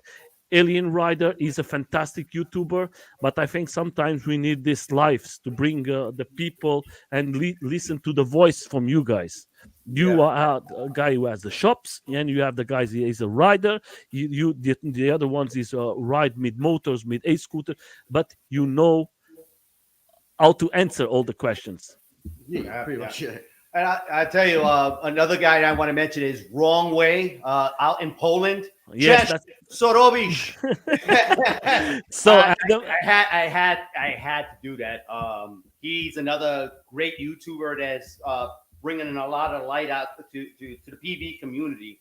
S1: Alien Rider is a fantastic YouTuber, but I think sometimes we need these lives to bring the people and listen to the voice from you guys. You
S3: Yeah.
S1: are a guy who has the shops, and you have the guys. He is a rider. The other ones is ride mid motors, mid a scooter, but how to answer all the questions.
S4: Yeah, pretty
S3: Yeah.
S4: much. Yeah.
S2: And I tell you, another guy I want to mention is Wrong Way, out in Poland.
S1: Yes,
S2: Cześć
S1: that's
S2: Sorobisz.
S1: so.
S2: I,
S1: Adam,
S2: I had to do that. He's another great YouTuber that's bringing in a lot of light out to the PV community.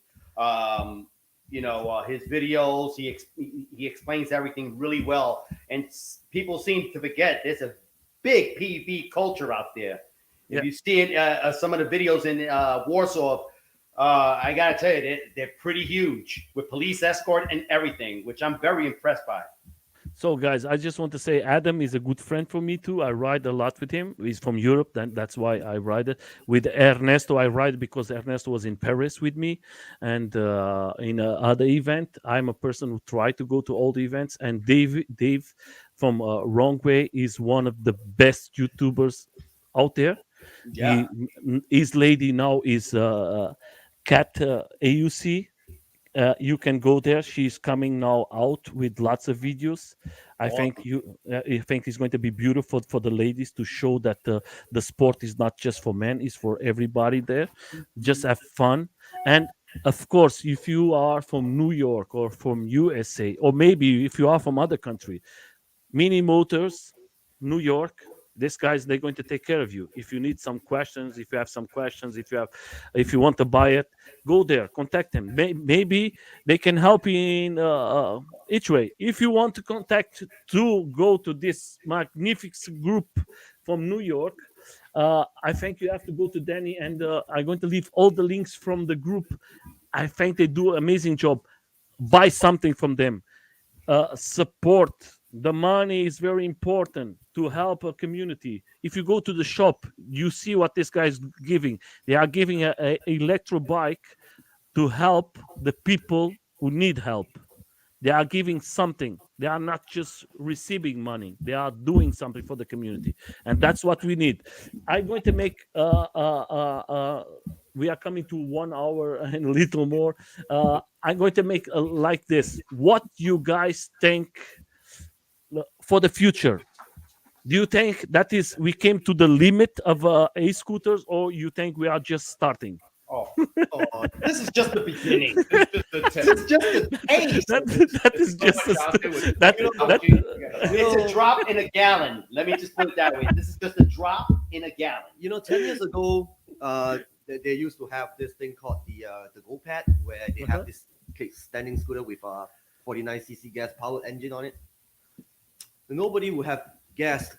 S2: His videos, he explains everything really well, and people seem to forget there's a big PV culture out there.
S1: Yeah.
S2: If you see it, some of the videos in Warsaw, I gotta tell you, they're pretty huge with police escort and everything, which I'm very impressed by.
S1: So, guys, I just want to say Adam is a good friend for me too. I ride a lot with him. He's from Europe, that's why I ride it. With Ernesto, I ride because Ernesto was in Paris with me, and in other event. I'm a person who try to go to all the events. And Dave from Wrong Way is one of the best YouTubers out there.
S2: Yeah.
S1: His lady now is Cat AUC. You can go there. She's coming now out with lots of videos. I think it's going to be beautiful for the ladies to show that the sport is not just for men; it's for everybody there. Just have fun, and of course, if you are from New York or from USA, or maybe if you are from other country, Minimotors, New York. These guys, they're going to take care of you. If you need some questions, if you have some questions, if you want to buy it, go there, contact them. Maybe they can help you in each way. If you want to contact to go to this magnificent group from New York, I think you have to go to Danny, and I'm going to leave all the links from the group. I think they do an amazing job. Buy something from them. Support. The money is very important to help a community. If you go to the shop, you see what this guy is giving. They are giving a electro bike to help the people who need help. They are giving something. They are not just receiving money. They are doing something for the community, and that's what we need. I'm going to make. We are coming to 1 hour and a little more. I'm going to make like this. What you guys think for the future? Do you think that is we came to the limit of scooters, or you think we are just starting?
S2: Oh, this is just the beginning.
S3: It's just the
S2: This is just the taste.
S1: That is
S3: so
S1: just
S3: much out there with
S1: that,
S3: technology.
S1: that
S2: It's a drop in a gallon. Let me just put it that way. This is just a drop in a gallon.
S4: 10 years ago, they used to have this thing called the Go Pad, where they have this standing scooter with a 49cc gas powered engine on it. Nobody would have guessed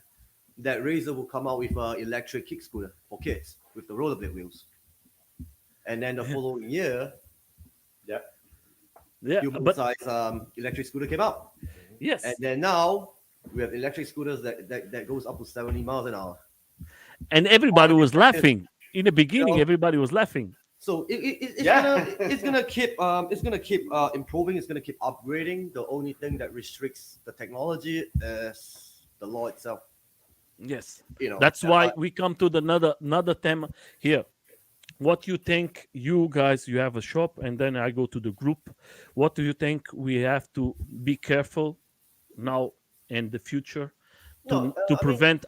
S4: that Razer will come out with an electric kick scooter for kids with the rollerblade wheels. And then the following year,
S2: Yeah.
S4: human
S1: but
S4: size electric scooter came out.
S1: yes,
S4: And then now we have electric scooters that goes up to 70 miles an hour.
S1: and everybody was laughing in the
S4: You
S1: beginning.
S4: know,
S1: Everybody was laughing.
S4: so it's
S2: Yeah.
S4: gonna keep improving. It's gonna keep upgrading. The only thing that restricts the technology is the law itself.
S1: Yes,
S4: You know,
S1: that's why we come to the another theme here. What you think, you guys, you have a shop, and then I go to the group. What do you think we have to be careful now and the future
S4: no,
S1: to
S4: I mean,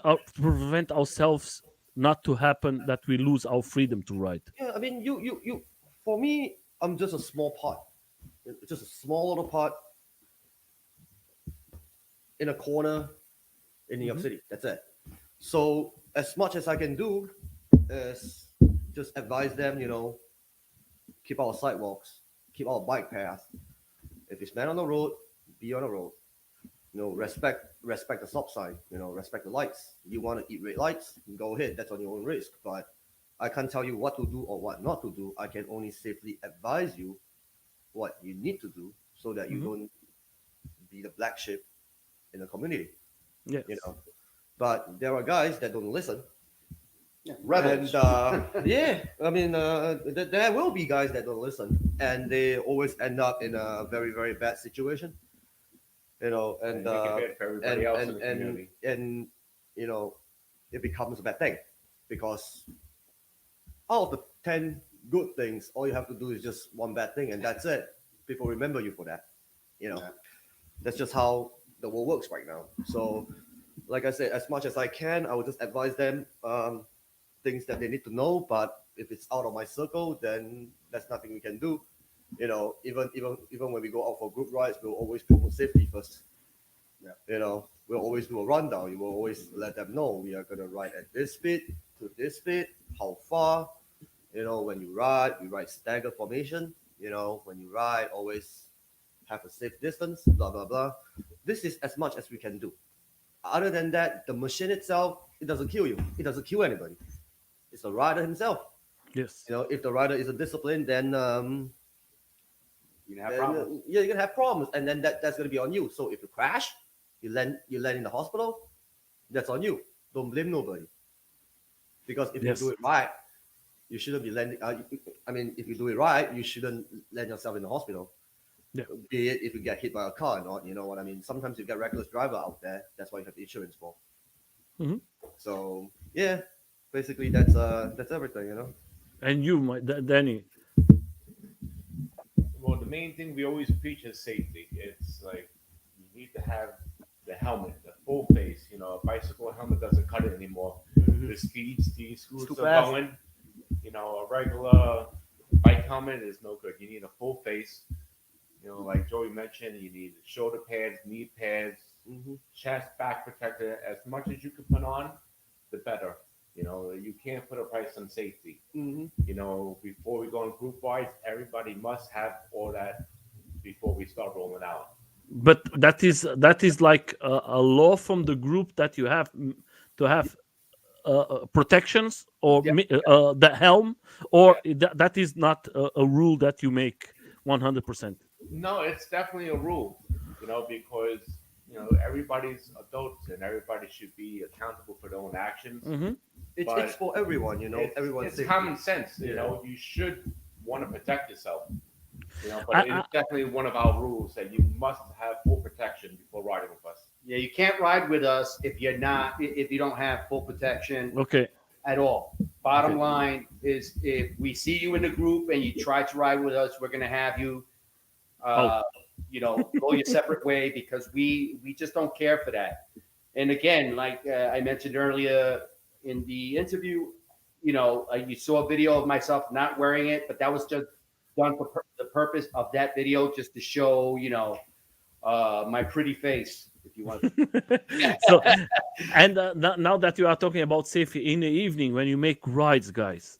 S1: prevent ourselves not to happen that we lose our freedom to ride?
S4: yeah, I mean, you. For me, I'm just a small part, just a small little part in a corner in New York
S1: Mhm.
S4: City. That's it. So as much as I can do is just advise them, keep our sidewalks, keep our bike paths. If you stand on the road, be on the road. Respect the stop sign. Respect the lights. You want to eat red lights, go ahead. That's on your own risk. But I can't tell you what to do or what not to do. I can only safely advise you what you need to do so that you
S1: Mhm.
S4: don't be the black sheep in the community.
S1: Yes.
S4: You know. But there are guys that don't listen.
S2: Yeah, rebels.
S4: And yeah, I mean, there will be guys that don't listen, and they always end up in a very, very bad situation.
S3: And make it bad for everybody else in the community.
S4: And you know, it becomes a bad thing because out of the 10 good things, all you have to do is just one bad thing, and that's it. People remember you for that. You know,
S2: Yeah.
S4: that's just how the world works right now. So, like I said, as much as I can, I will just advise them things that they need to know. But if it's out of my circle, then there's nothing we can do. Even when we go out for group rides, we'll always promote safety first.
S2: Yeah.
S4: We'll always do a rundown. You will always let them know we are gonna ride at this speed to this speed, how far. When you ride, we ride stagger formation. When you ride, always have a safe distance. Blah blah blah. This is as much as we can do. Other than that, the machine itself, it doesn't kill you. It doesn't kill anybody. It's the rider himself.
S1: Yes.
S4: If the rider isn't disciplined, then
S2: You have problems.
S4: yeah, you're gonna have problems, and then that's gonna be on you. So if you crash, you land in the hospital, that's on you. Don't blame nobody. Because if you
S1: Yes.
S4: do it right, you shouldn't be landing. I mean, if you do it right, you shouldn't land yourself in the hospital.
S1: Yeah.
S4: Be it if you get hit by a car or not. You know what I mean? Sometimes you get reckless driver out there. That's why you have insurance for.
S1: Mhm.
S4: So yeah, basically that's everything.
S1: And you, Danny.
S3: Well, the main thing we always preach is safety. It's like you need to have the helmet, the full face. A bicycle helmet doesn't cut it anymore. The speeds these
S4: too
S3: scoots
S4: fast.
S3: are going, a regular bike helmet is no good. You need a full face. Like Joey mentioned, you need shoulder pads, knee pads,
S4: Mm-hmm.
S3: chest, back protector. As much as you can put on, the better. You can't put a price on safety.
S4: Mm-hmm.
S3: Before we go on group rides, everybody must have all that before we start rolling out.
S1: But that is like a law from the group that you have to have protections or
S2: Yeah.
S1: the helm, or
S3: Yeah.
S1: that is not a rule that you make 100%.
S3: No, it's definitely a rule, because everybody's adults and everybody should be accountable for their own actions.
S1: Hmm.
S4: It's
S3: But
S4: for everyone.
S3: It's,
S4: Everyone's
S3: it's
S4: safety.
S3: common sense.
S4: Yeah.
S3: You should want to protect yourself. But
S1: I,
S3: it's definitely one of our rules that you must have full protection before riding with us.
S2: Yeah, you can't ride with us if you don't have full protection
S1: okay.
S2: at all. Bottom line is if we see you in the group and you try to ride with us, we're gonna have you
S1: Oh.
S2: go your separate way because we just don't care for that. And again, like I mentioned earlier in the interview, you saw a video of myself not wearing it, but that was just done for the purpose of that video, just to show, my pretty face, if you want.
S1: So, and now that you are talking about safety in the evening when you make rides, guys,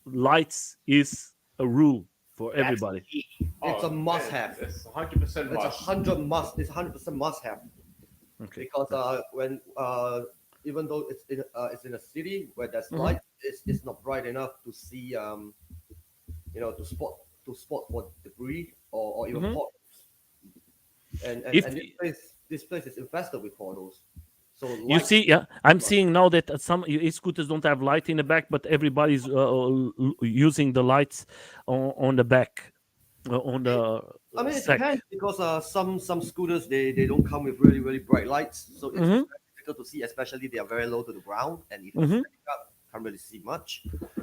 S1: lights is a rule for
S2: That's
S1: everybody.
S2: key.
S4: It's a must-have.
S3: It's 100%
S4: It's
S3: must.
S4: 100% must have.
S1: Okay.
S4: Because when even though it's in a city where there's
S1: Mhm.
S4: light, it's not bright enough to see to spot for debris or even
S1: Mhm.
S4: potholes. And
S1: If
S4: this place is infested with potholes. So
S1: You
S4: lights.
S1: see, yeah, I'm seeing now that some e-scooters don't have light in the back, but everybody's using the lights on the back, on the
S4: I mean, it
S1: sack.
S4: depends because some scooters they don't come with really bright lights, so it's
S1: Hmm.
S4: very difficult to see, especially they are very low to the ground, and if you're
S1: Hmm.
S4: standing up, can't really see much.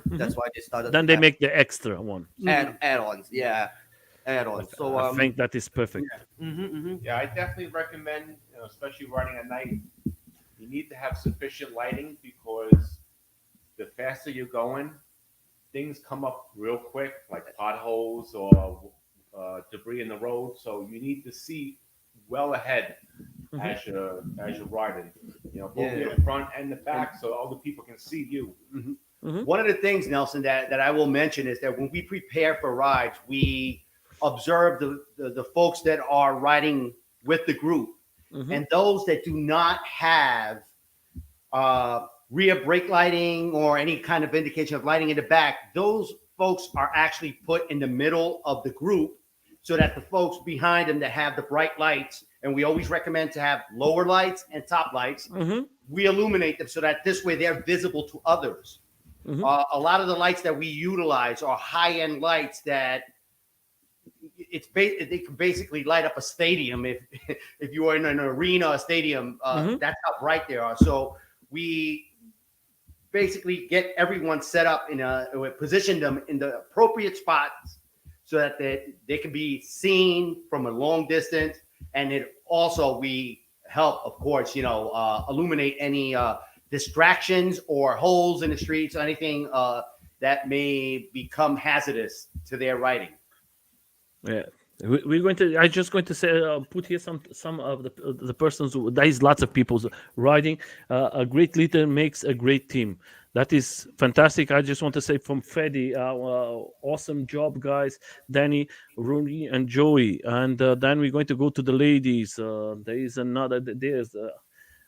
S1: Hmm.
S4: That's why they started
S1: Then
S4: to
S1: they
S4: have
S1: make the extra one.
S4: add-ons. Yeah, add-ons. So
S1: I think that is perfect.
S3: Yeah, I definitely recommend, especially riding at night, you need to have sufficient lighting because the faster you're going, things come up real quick, like potholes or debris in the road. So you need to see well ahead
S1: Hmm.
S3: as you're riding. Both
S4: yeah.
S3: the front and the back, so other people can see you.
S1: Hmm.
S2: One of the things, Nelson, that I will mention is that when we prepare for rides, we observe the folks that are riding with the group,
S1: Hmm.
S2: and those that do not have rear brake lighting or any kind of indication of lighting in the back, those folks are actually put in the middle of the group so that the folks behind them that have the bright lights, and we always recommend to have lower lights and top lights,
S1: Hmm.
S2: we illuminate them so that this way they're visible to others.
S1: Hmm.
S2: A lot of the lights that we utilize are high-end lights that they can basically light up a stadium if if you are in an arena or stadium.
S1: Hmm.
S2: That's how bright they are. So we basically get everyone set up we position them in the appropriate spots so that they can be seen from a long distance, and it also we help, of course, illuminate any distractions or holes in the streets, or anything that may become hazardous to their riding.
S1: Yeah. We're going to. I just going to say, put here some of the persons. There is lots of people riding. A great leader makes a great team. That is fantastic. I just want to say from Freddy, awesome job, guys. Danny, Rooney, and Joey. And then we're going to go to the ladies. There is another. There's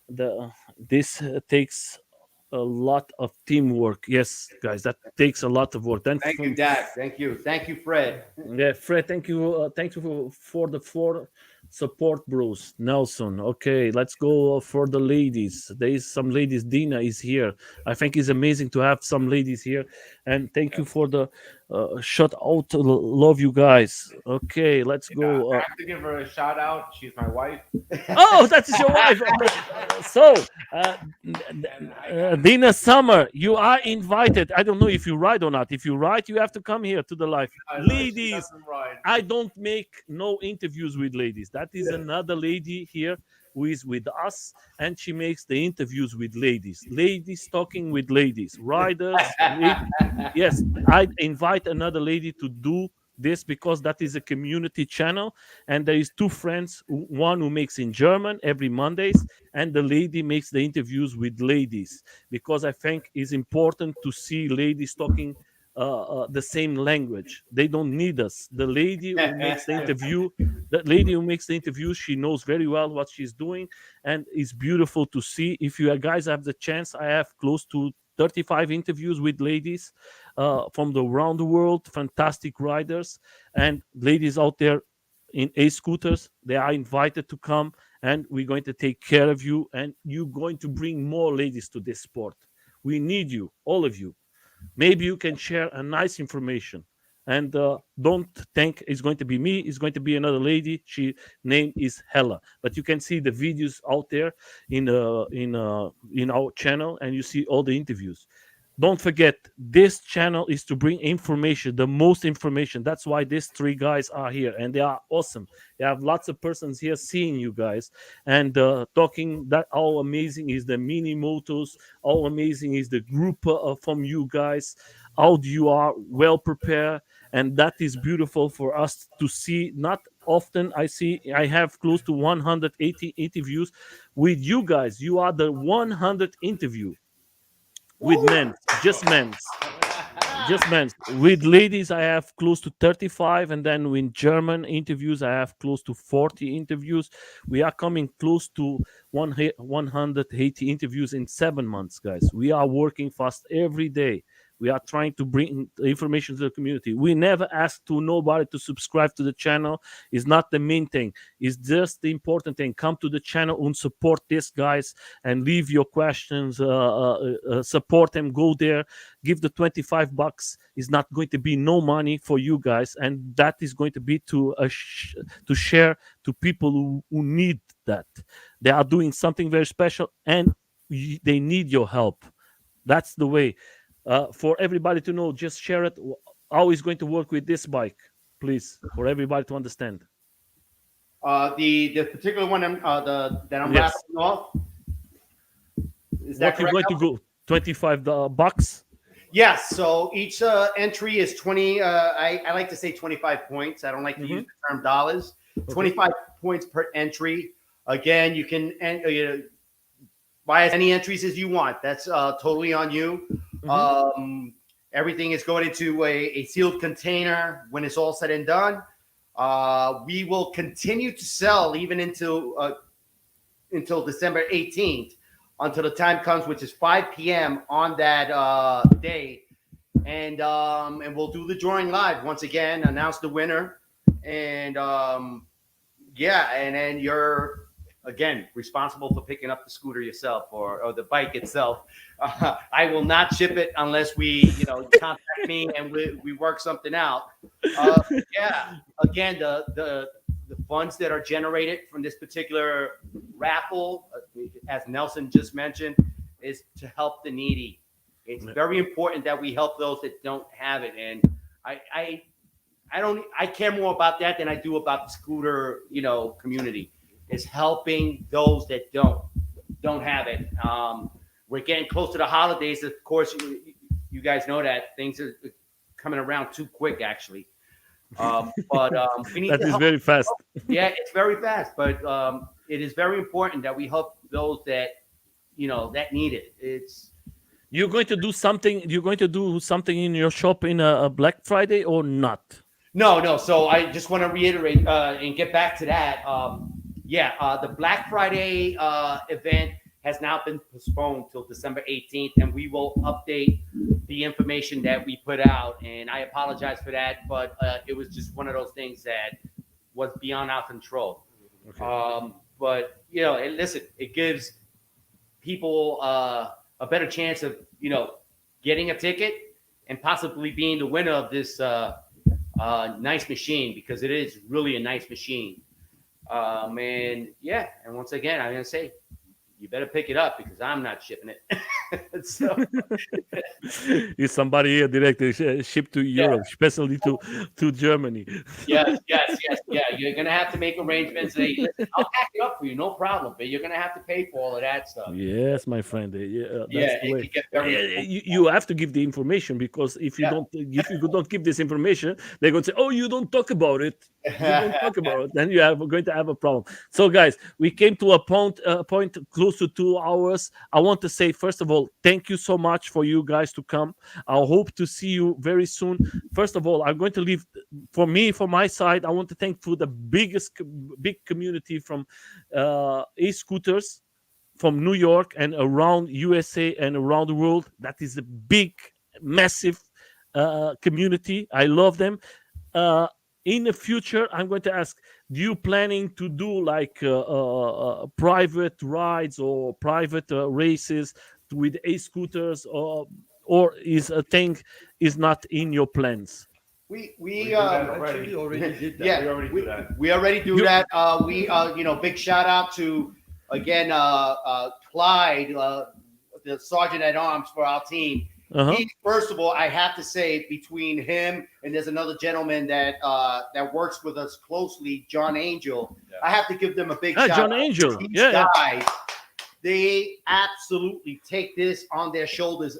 S1: the. This takes a lot of teamwork. Yes, guys, that takes a lot of work. Then
S2: Thank you,
S1: from
S2: Dad. Thank you, Fred.
S1: yeah, Fred, thank you for the four support bros. Nelson, okay, let's go for the ladies. There is some ladies. Dina is here. I think it's amazing to have some ladies here. And thank you for the shout out. Love you guys. Okay, let's go.
S3: I have to give her a shout out. She's my wife,
S1: Oh, that is your wife. So, uh,
S3: and I got
S1: Dina Summer, you are invited. I don't know if you ride or not. If you ride, you have to come here to the live.
S3: she
S1: Ladies,
S3: doesn't ride.
S1: I don't make no interviews with ladies. That is another lady here who is with us, and she makes the interviews with ladies. Ladies talking with ladies, riders. Yes, I invite another lady to do this because that is a community channel, and there is two friends. One who makes in German every Mondays, and the lady makes the interviews with ladies because I think it's important to see ladies talking the same language. They don't need us. The lady who makes the interview, she knows very well what she's doing, and it's beautiful to see. If you guys have the chance, I have close to 35 interviews with ladies from the around the world, fantastic riders and ladies out there in scooters. They are invited to come, and we're going to take care of you. And you're going to bring more ladies to this sport. We need you, all of you. Maybe you can share a nice information, and don't think it's going to be me. It's going to be another lady. She name is Hella, but you can see the videos out there in our channel, and you see all the interviews. Don't forget, this channel is to bring information, the most information. That's why these three guys are here, and they are awesome. They have lots of persons here seeing you guys and talking that how amazing is the mini motos, how amazing is the group from you guys, how you are well prepared, and that is beautiful for us to see. Not often I have close to 180 interviews with you guys. You are the 100 interview with men, just men. With ladies, I have close to 35, and then with German interviews, I have close to 40 interviews. We are coming close to 180 interviews in 7 months, guys. We are working fast every day. We are trying to bring the information to the community. We never ask to nobody to subscribe to the channel. It's not the main thing. It's just the important thing. Come to the channel and support these guys and leave your questions. Support them. Go there. Give the $25. It's not going to be no money for you guys, and that is going to be to share to people who need that. They are doing something very special, and they need your help. That's the way. For everybody to know, just share it. How is going to work with this bike, please, for everybody to understand.
S2: The particular one that I'm
S1: Yes.
S2: wrapping off. Is that
S1: What you're
S2: correct?
S1: going to go $25?
S2: Yes. So each entry is 20. I like to say 25 points. I don't like to use the term dollars. 25 points per entry. Again, you can buy as many entries as you want. That's totally on you. Everything is going into a sealed container when it's all said and done. We will continue to sell even until December 18th, until the time comes, which is 5 p.m. on that day, and we'll do the drawing live once again, announce the winner, and and then you're again responsible for picking up the scooter yourself or the bike itself. I will not ship it unless we contact me and we work something out. Again, the funds that are generated from this particular raffle, as Nelson just mentioned, is to help the needy. It's very important that we help those that don't have it, and I care more about that than I do about the scooter community. Is helping those that don't have it. We're getting close to the holidays. Of course, you guys know that things are coming around too quick, actually. But we need
S1: that
S2: to
S1: is
S2: help.
S1: very fast.
S2: Yeah, it's very fast, but it is very important that we help those that that need it. It's
S1: You're going to do something. You're going to do something in your shop in a Black Friday or not?
S2: No. So I just want to reiterate and get back to that. The Black Friday event has now been postponed till December 18th, and we will update the information that we put out. And I apologize for that, but it was just one of those things that was beyond our control. Okay. But listen, it gives people a better chance of getting a ticket and possibly being the winner of this nice machine, because it is really a nice machine. And once again, I'm gonna say, you better pick it up because I'm not shipping it. So
S1: Is somebody here directly shipped to Europe, especially to Germany?
S2: Yes. Yeah, you're gonna have to make arrangements. Hey, listen, I'll pack it up for you, no problem. But you're gonna have to pay for all of that stuff.
S1: Yes, my friend. That's the way.
S2: Can get very
S1: You have to give the information, because if you don't give this information, they're going to say, "Oh, you don't talk about it. You don't talk about it." Then going to have a problem. So, guys, we came to a point close to 2 hours. I want to say, first of all, thank you so much for you guys to come. I hope to see you very soon. First of all, I'm going to leave for my side. I want to thank for the big community from e-scooters from New York and around USA and around the world. That is a big, massive community. I love them. In the future, I'm going to ask, do you planning to do like private rides or private races with e-scooters, or is a thing is not in your plans?
S2: We
S4: Actually already did that.
S2: Yeah,
S3: We already do that.
S2: we already do that. We big shout out to again Clyde, the sergeant at arms for our team. He, first of all, I have to say, between him and there's another gentleman that works with us closely, John Angel. Yeah. I have to give them a big shout
S1: John
S2: out.
S1: Angel.
S2: These guys, they absolutely take this on their shoulders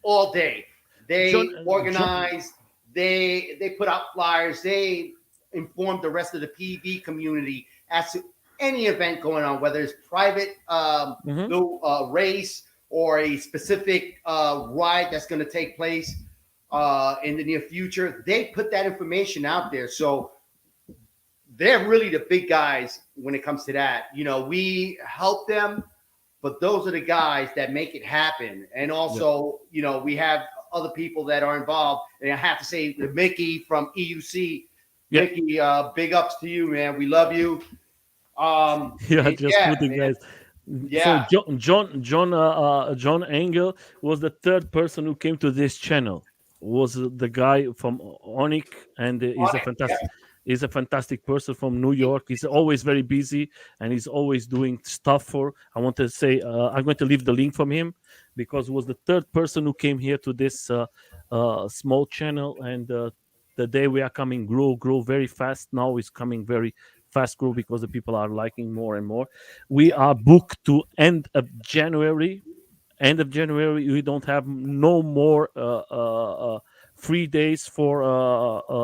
S2: all day. They organize, they put out flyers, they inform the rest of the PV community as to any event going on, whether it's private race or a specific ride that's going to take place in the near future. They put that information out there. So they're really the big guys when it comes to that. We help them, but those are the guys that make it happen. And also, we have other people that are involved. And I have to say, Mickey from EUC,
S1: Yeah.
S2: Mickey, big ups to you, man. We love you.
S1: Yeah,
S2: And
S1: just
S2: yeah,
S1: putting
S2: man.
S1: guys. So
S2: Yeah.
S1: John Engel was the third person who came to this channel. Was the guy from Onic, and
S2: On it. Yeah.
S1: he's a fantastic person from New York. He's always very busy, and he's always doing stuff for. I want to say I'm going to leave the link from him because he was the third person who came here to this small channel, and the day we are coming grow very fast. Now is coming very fast grow because the people are liking more and more. We are booked to end of January. We don't have no more free days for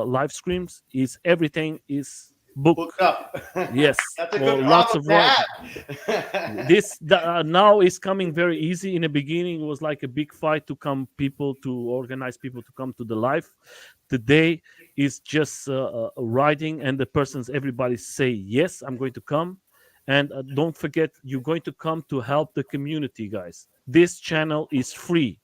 S1: live streams. Is everything is booked?
S2: Booked up.
S1: Yes,
S2: That's a
S1: for
S2: good
S1: lots
S2: problem
S1: of
S2: to
S1: run.
S2: have.
S1: Now is coming very easy. In the beginning, it was like a big fight to come people to organize people to come to the live. Today is just riding, and the persons everybody say yes, I'm going to come, and don't forget you're going to come to help the community, guys. This channel is free.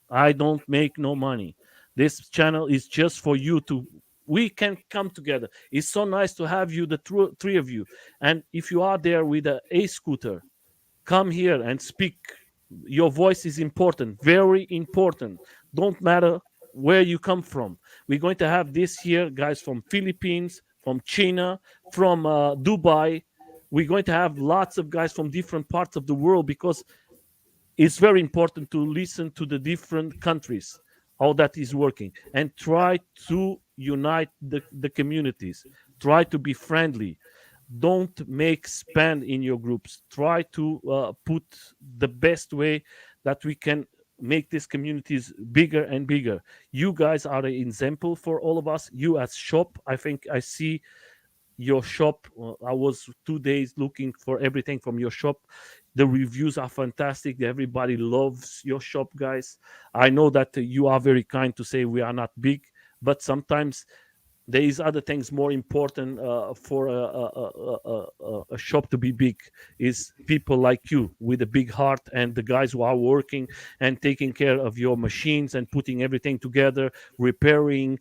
S1: I don't make no money. This channel is just for you to. We can come together. It's so nice to have you, the three of you. And if you are there with a scooter, come here and speak. Your voice is important, very important. Don't matter where you come from. We're going to have this here guys from Philippines, from China, from Dubai. We're going to have lots of guys from different parts of the world because it's very important to listen to the different countries, how that is working, and try to unite the communities. Try to be friendly. Don't make spend in your groups. Try to put the best way that we can make these communities bigger and bigger. You guys are an example for all of us. You as shop, I think I see your shop. I was 2 days looking for everything from your shop. The reviews are fantastic. Everybody loves your shop, guys. I know that you are very kind to say we are not big, but sometimes there is other things more important for a shop to be big is people like you with a big heart and the guys who are working and taking care of your machines and putting everything together, repairing,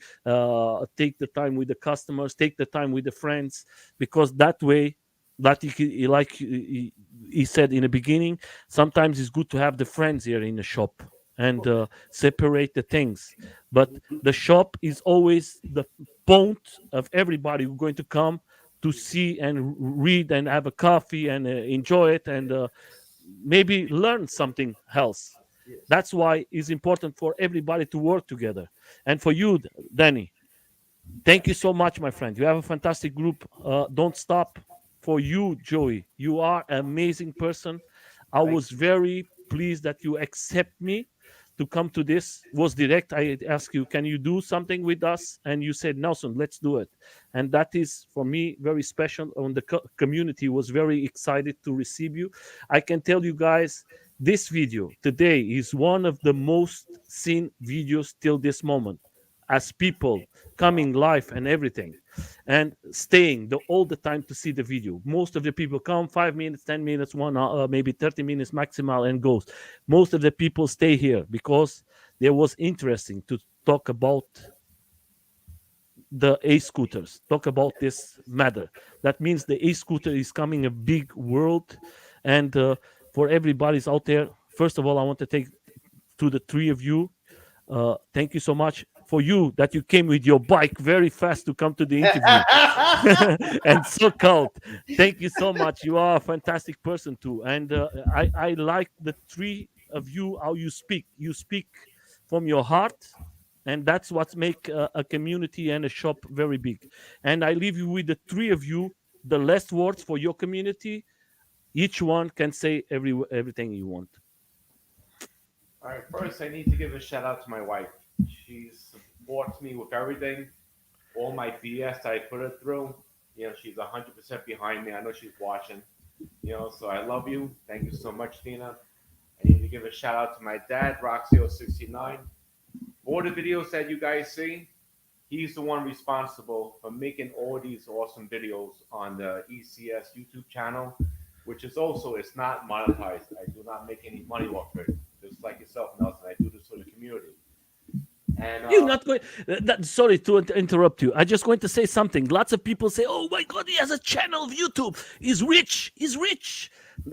S1: take the time with the customers, take the time with the friends, because that way, that like he said in the beginning, sometimes it's good to have the friends here in the shop and separate the things, but the shop is always the point of everybody who's going to come to see and read and have a coffee and enjoy it and maybe learn something else.
S4: Yes.
S1: That's why it's important for everybody to work together. And for you, Danny, thank you so much, my friend. You have a fantastic group. Don't stop. For you, Joey, you are an amazing person. I
S2: Thank
S1: was very pleased that you accept me to come to this. Was direct. I asked you, can you do something with us? And you said, Nelson, let's do it. And that is for me very special. On the community was very excited to receive you. I can tell you guys, this video today is one of the most seen videos till this moment, as people coming live and everything and staying all the time to see the video. Most of the people come 5 minutes, 10 minutes, 1 hour, maybe 30 minutes maximal and goes. Most of the people stay here because there was interesting to talk about the scooters, talk about this matter. That means the scooter is coming a big world. And for everybody's out there, first of all, I want to take to the three of you, thank you so much for you that you came with your bike very fast to come to the interview and so cold. Thank you so much. You are a fantastic person too, and I like the three of you how you speak. You speak from your heart, and that's what make a community and a shop very big. And I leave you with the three of you the last words for your community. Each one can say everything you want.
S3: All right, first I need to give a shout out to my wife. She supports me with everything, all my BS that I put her through. She's 100% behind me. I know she's watching. So I love you. Thank you so much, Tina. I need to give a shout out to my dad, Roxio69. All the videos that you guys see, he's the one responsible for making all these awesome videos on the ECS YouTube channel, which is also, it's not monetized. I do not make any money off it. Just like yourself, Nelson, I do this for the community. And
S1: You're not going. Sorry to interrupt you. I just going to say something. Lots of people say, "Oh my God, he has a channel of YouTube. He's rich. He's rich."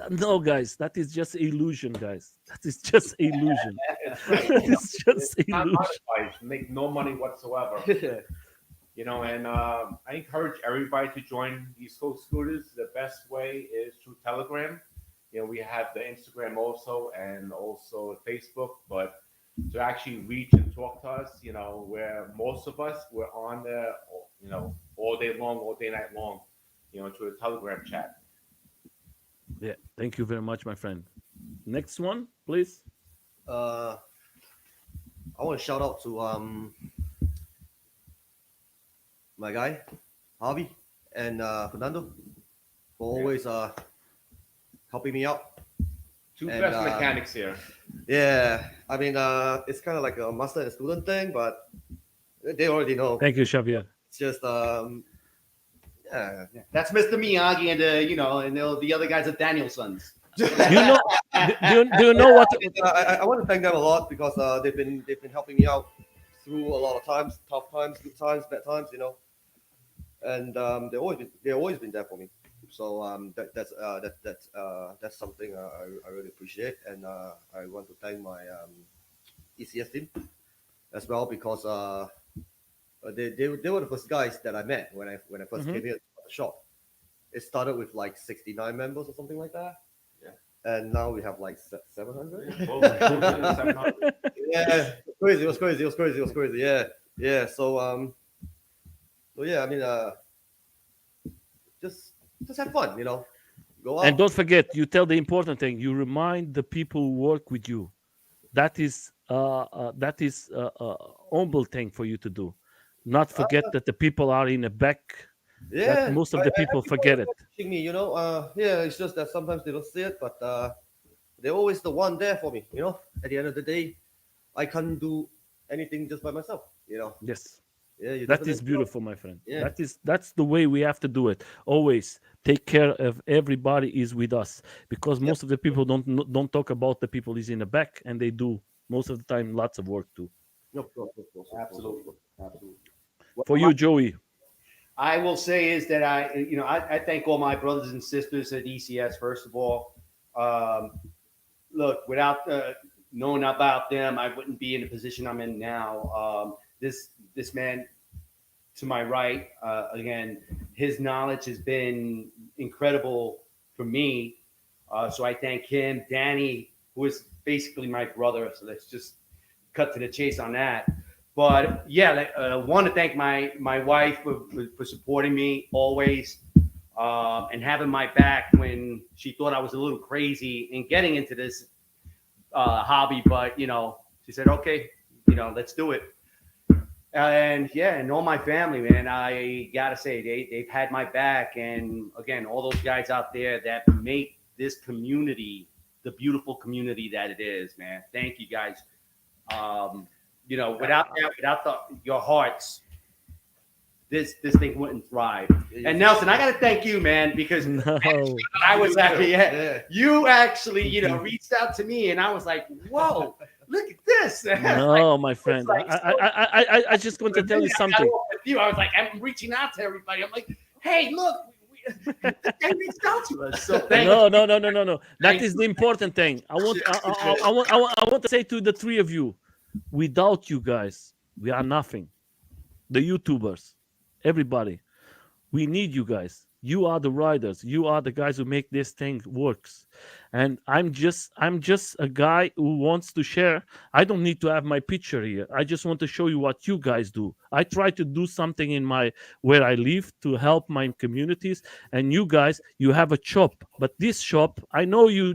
S1: No, guys, that is just illusion, guys. That is just illusion.
S3: it's not,
S1: That is
S3: it's
S1: just
S3: not
S1: illusion.
S3: monetized. Make no money whatsoever. And I encourage everybody to join East Coast Scooters. The best way is through Telegram. We have the Instagram also, and also Facebook. But to actually reach and talk to us, where most of us we're on there, all day long, all day night long, to a Telegram chat.
S1: Yeah, thank you very much, my friend. Next one, please.
S4: I want to shout out to my guy Harvey and Fernando for always helping me out.
S3: Two
S4: And,
S3: best mechanics here.
S4: Yeah, I mean, it's kind of like a master and student thing, but they already know.
S1: Thank you, Xavier.
S4: It's just yeah.
S2: That's Mr. Miyagi, and the other guys are Daniel's sons.
S1: You know, do you know what?
S4: I want to thank them a lot because they've been helping me out through a lot of times, tough times, good times, bad times, and they've always been there for me. So that's something I really appreciate, and I want to thank my ECS team as well because they were the first guys that I met when I first came here to the shop. It started with like 69 members or something like that. And now we have like 700. Yeah, crazy. It was crazy. Yeah. So yeah. I mean, just have fun. Go out.
S1: And don't forget, you tell the important thing. You remind the people who work with you. That is humble thing for you to do. Not forget that the people are in the back.
S4: Yeah,
S1: That most of the people forget it.
S4: Teaching me, yeah, it's just that sometimes they don't see it, but they're always the one there for me. At the end of the day, I can't do anything just by myself.
S1: Yes.
S4: Yeah, you
S1: That
S4: definitely
S1: is beautiful, my friend.
S4: Yeah.
S1: That's the way we have to do it. Always take care of everybody is with us, because most of the people don't talk about the people is in the back, and they do most of the time lots of work too.
S4: Of course.
S2: Absolutely.
S1: For you, Joey.
S2: I will say is that I thank all my brothers and sisters at ECS first of all. Look, without knowing about them, I wouldn't be in the position I'm in now. This man to my right, again, his knowledge has been incredible for me. So I thank him. Danny, who is basically my brother. So let's just cut to the chase on that. But yeah, I want to thank my wife for supporting me always, and having my back when she thought I was a little crazy in getting into this hobby. But she said, okay, let's do it. And all my family, man, I gotta say they've had my back. And again, all those guys out there that make this community the beautiful community that it is, man. Thank you guys. Without your hearts, this thing wouldn't thrive. And Nelson, I got to thank you, man, because I was actually, you actually, reached out to me, and I was like, whoa, look at this.
S1: No, my friend, I just want to tell you something.
S2: I was like, I'm reaching out to everybody. I'm like, hey, look. They reached out to us. So
S1: no. That is the important thing. I want to say to the three of you, without you guys, we are nothing. The YouTubers, everybody, we need you guys. You are the riders. You are the guys who make this thing works. And I'm just a guy who wants to share. I don't need to have my picture here. I just want to show you what you guys do. I try to do something in where I live to help my communities. And you guys, you have a shop. But this shop, I know you.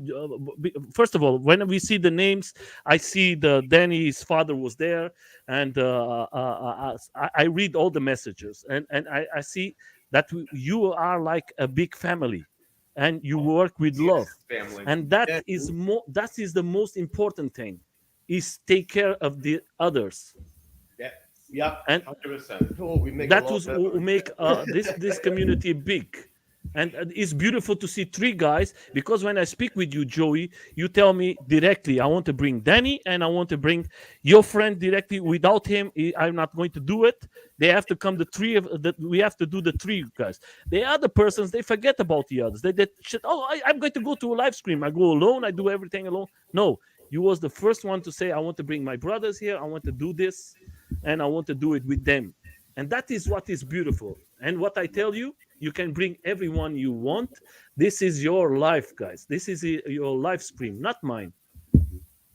S1: First of all, when we see the names, I see Danny's father was there, and I read all the messages, and I see that you are like a big family, and you work with love,
S3: family.
S1: and that is the most important thing, is take care of the others.
S2: Yeah.
S1: And
S3: 100%.
S4: Oh, we make
S1: that was who make this community big. And it's beautiful to see three guys, because when I speak with you, Joey, you tell me directly, I want to bring Danny and I want to bring your friend directly. Without him, I'm not going to do it. They have to come, the three of that. We have to do the three guys. The other persons, they forget about the others. They should, oh, I'm going to go to a live stream. I go alone. I do everything alone. No, you was the first one to say, I want to bring my brothers here. I want to do this, and I want to do it with them. And that is what is beautiful. And what I tell you, you can bring everyone you want. This is your life, guys. This is your live stream, not mine.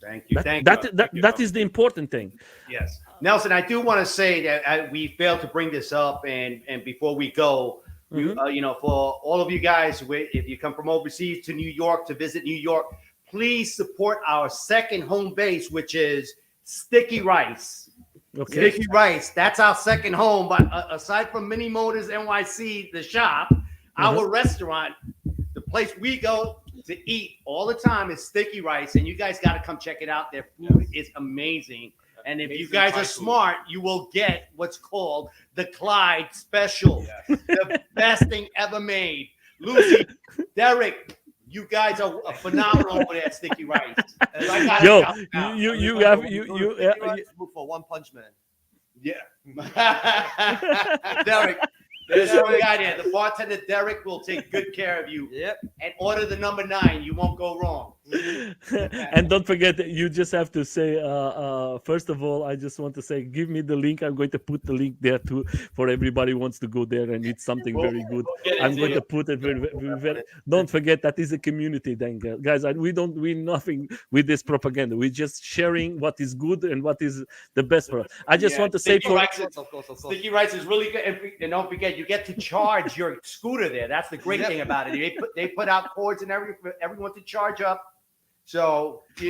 S2: Thank you.
S1: That,
S2: Thank
S1: that,
S2: you.
S1: that, that is the important thing.
S2: Yes. Nelson, I do want to say that we failed to bring this up. And before we go, for all of you guys, if you come from overseas to New York to visit New York, please support our second home base, which is Sticky Rice.
S1: Okay.
S2: Sticky Rice. That's our second home. But aside from Minimotors NYC, the shop, our restaurant, the place we go to eat all the time is Sticky Rice. And you guys got to come check it out. Their food is amazing. And if you guys are smart, you will get what's called the Clyde Special, the best thing ever made. Lucy, Derek, you guys are phenomenal over there at Sticky Rice.
S1: Yo, you have
S4: Look for One Punch Man.
S2: Yeah. Derek, there's what we got here. The bartender Derek will take good care of you.
S4: Yep.
S2: And order the number 9. You won't go wrong.
S1: And don't forget, you just have to say, first of all, I just want to say, give me the link. I'm going to put the link there too for everybody who wants to go there and eat something very good. I'm going to put it very. Don't forget, that is a community thing, guys. We don't win nothing with this propaganda. We're just sharing what is good and what is the best for us. I just want to say
S2: of course. Sticky Rice is really good. And don't forget, you get to charge your scooter there. That's the great thing about it. They put out cords and everyone to charge up. So
S3: so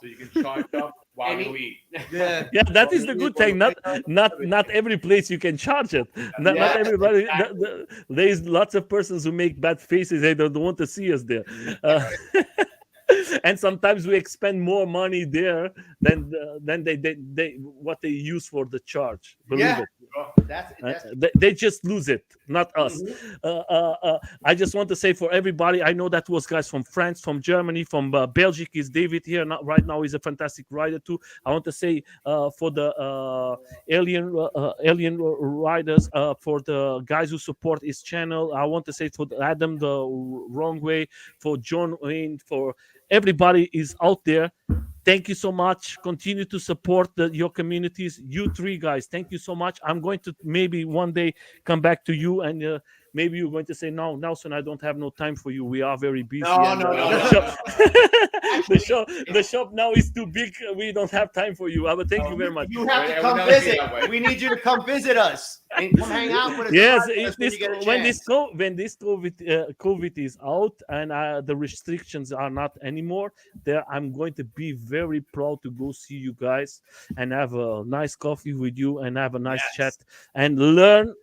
S3: you can charge up while you eat.
S4: Yeah.
S1: Yeah, that is the good thing. Not every place you can charge it. Not everybody. There is lots of persons who make bad faces. They don't want to see us there. And sometimes we expend more money there than they what they use for the charge. Believe it. They just lose it, not us. I just want to say for everybody, I know that was guys from France, from Germany, from Belgium. Is David here right now? He's a fantastic rider too. I want to say for the alien riders, for the guys who support his channel. I want to say for Adam the Wrong Way, for John Wayne, for everybody is out there. Thank you so much. Continue to support your communities. You three guys, thank you so much. I'm going to maybe one day come back to you, and maybe you're going to say, no, Nelson, I don't have no time for you. We are very busy.
S2: No.
S1: The shop now is too big. We don't have time for you. But thank you very much.
S2: You have to come visit. We need you to come visit us and come hang out with us.
S1: Yes, when this COVID is out and the restrictions are not anymore, there I'm going to be very proud to go see you guys and have a nice coffee with you and have a nice chat and learn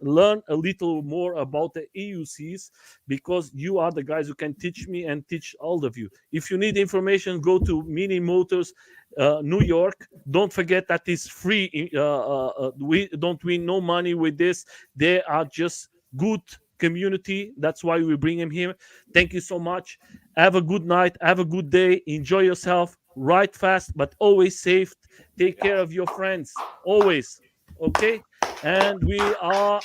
S1: a little more about the EUCs, because you are the guys who can teach me and teach all of you. If you need information, go to Minimotors New York. Don't forget that is free. We don't win no money with this. They are just good community. That's why we bring them here. Thank you so much. Have a good night. Have a good day. Enjoy yourself. Ride fast, but always safe. Take care of your friends. Always. Okay? And we are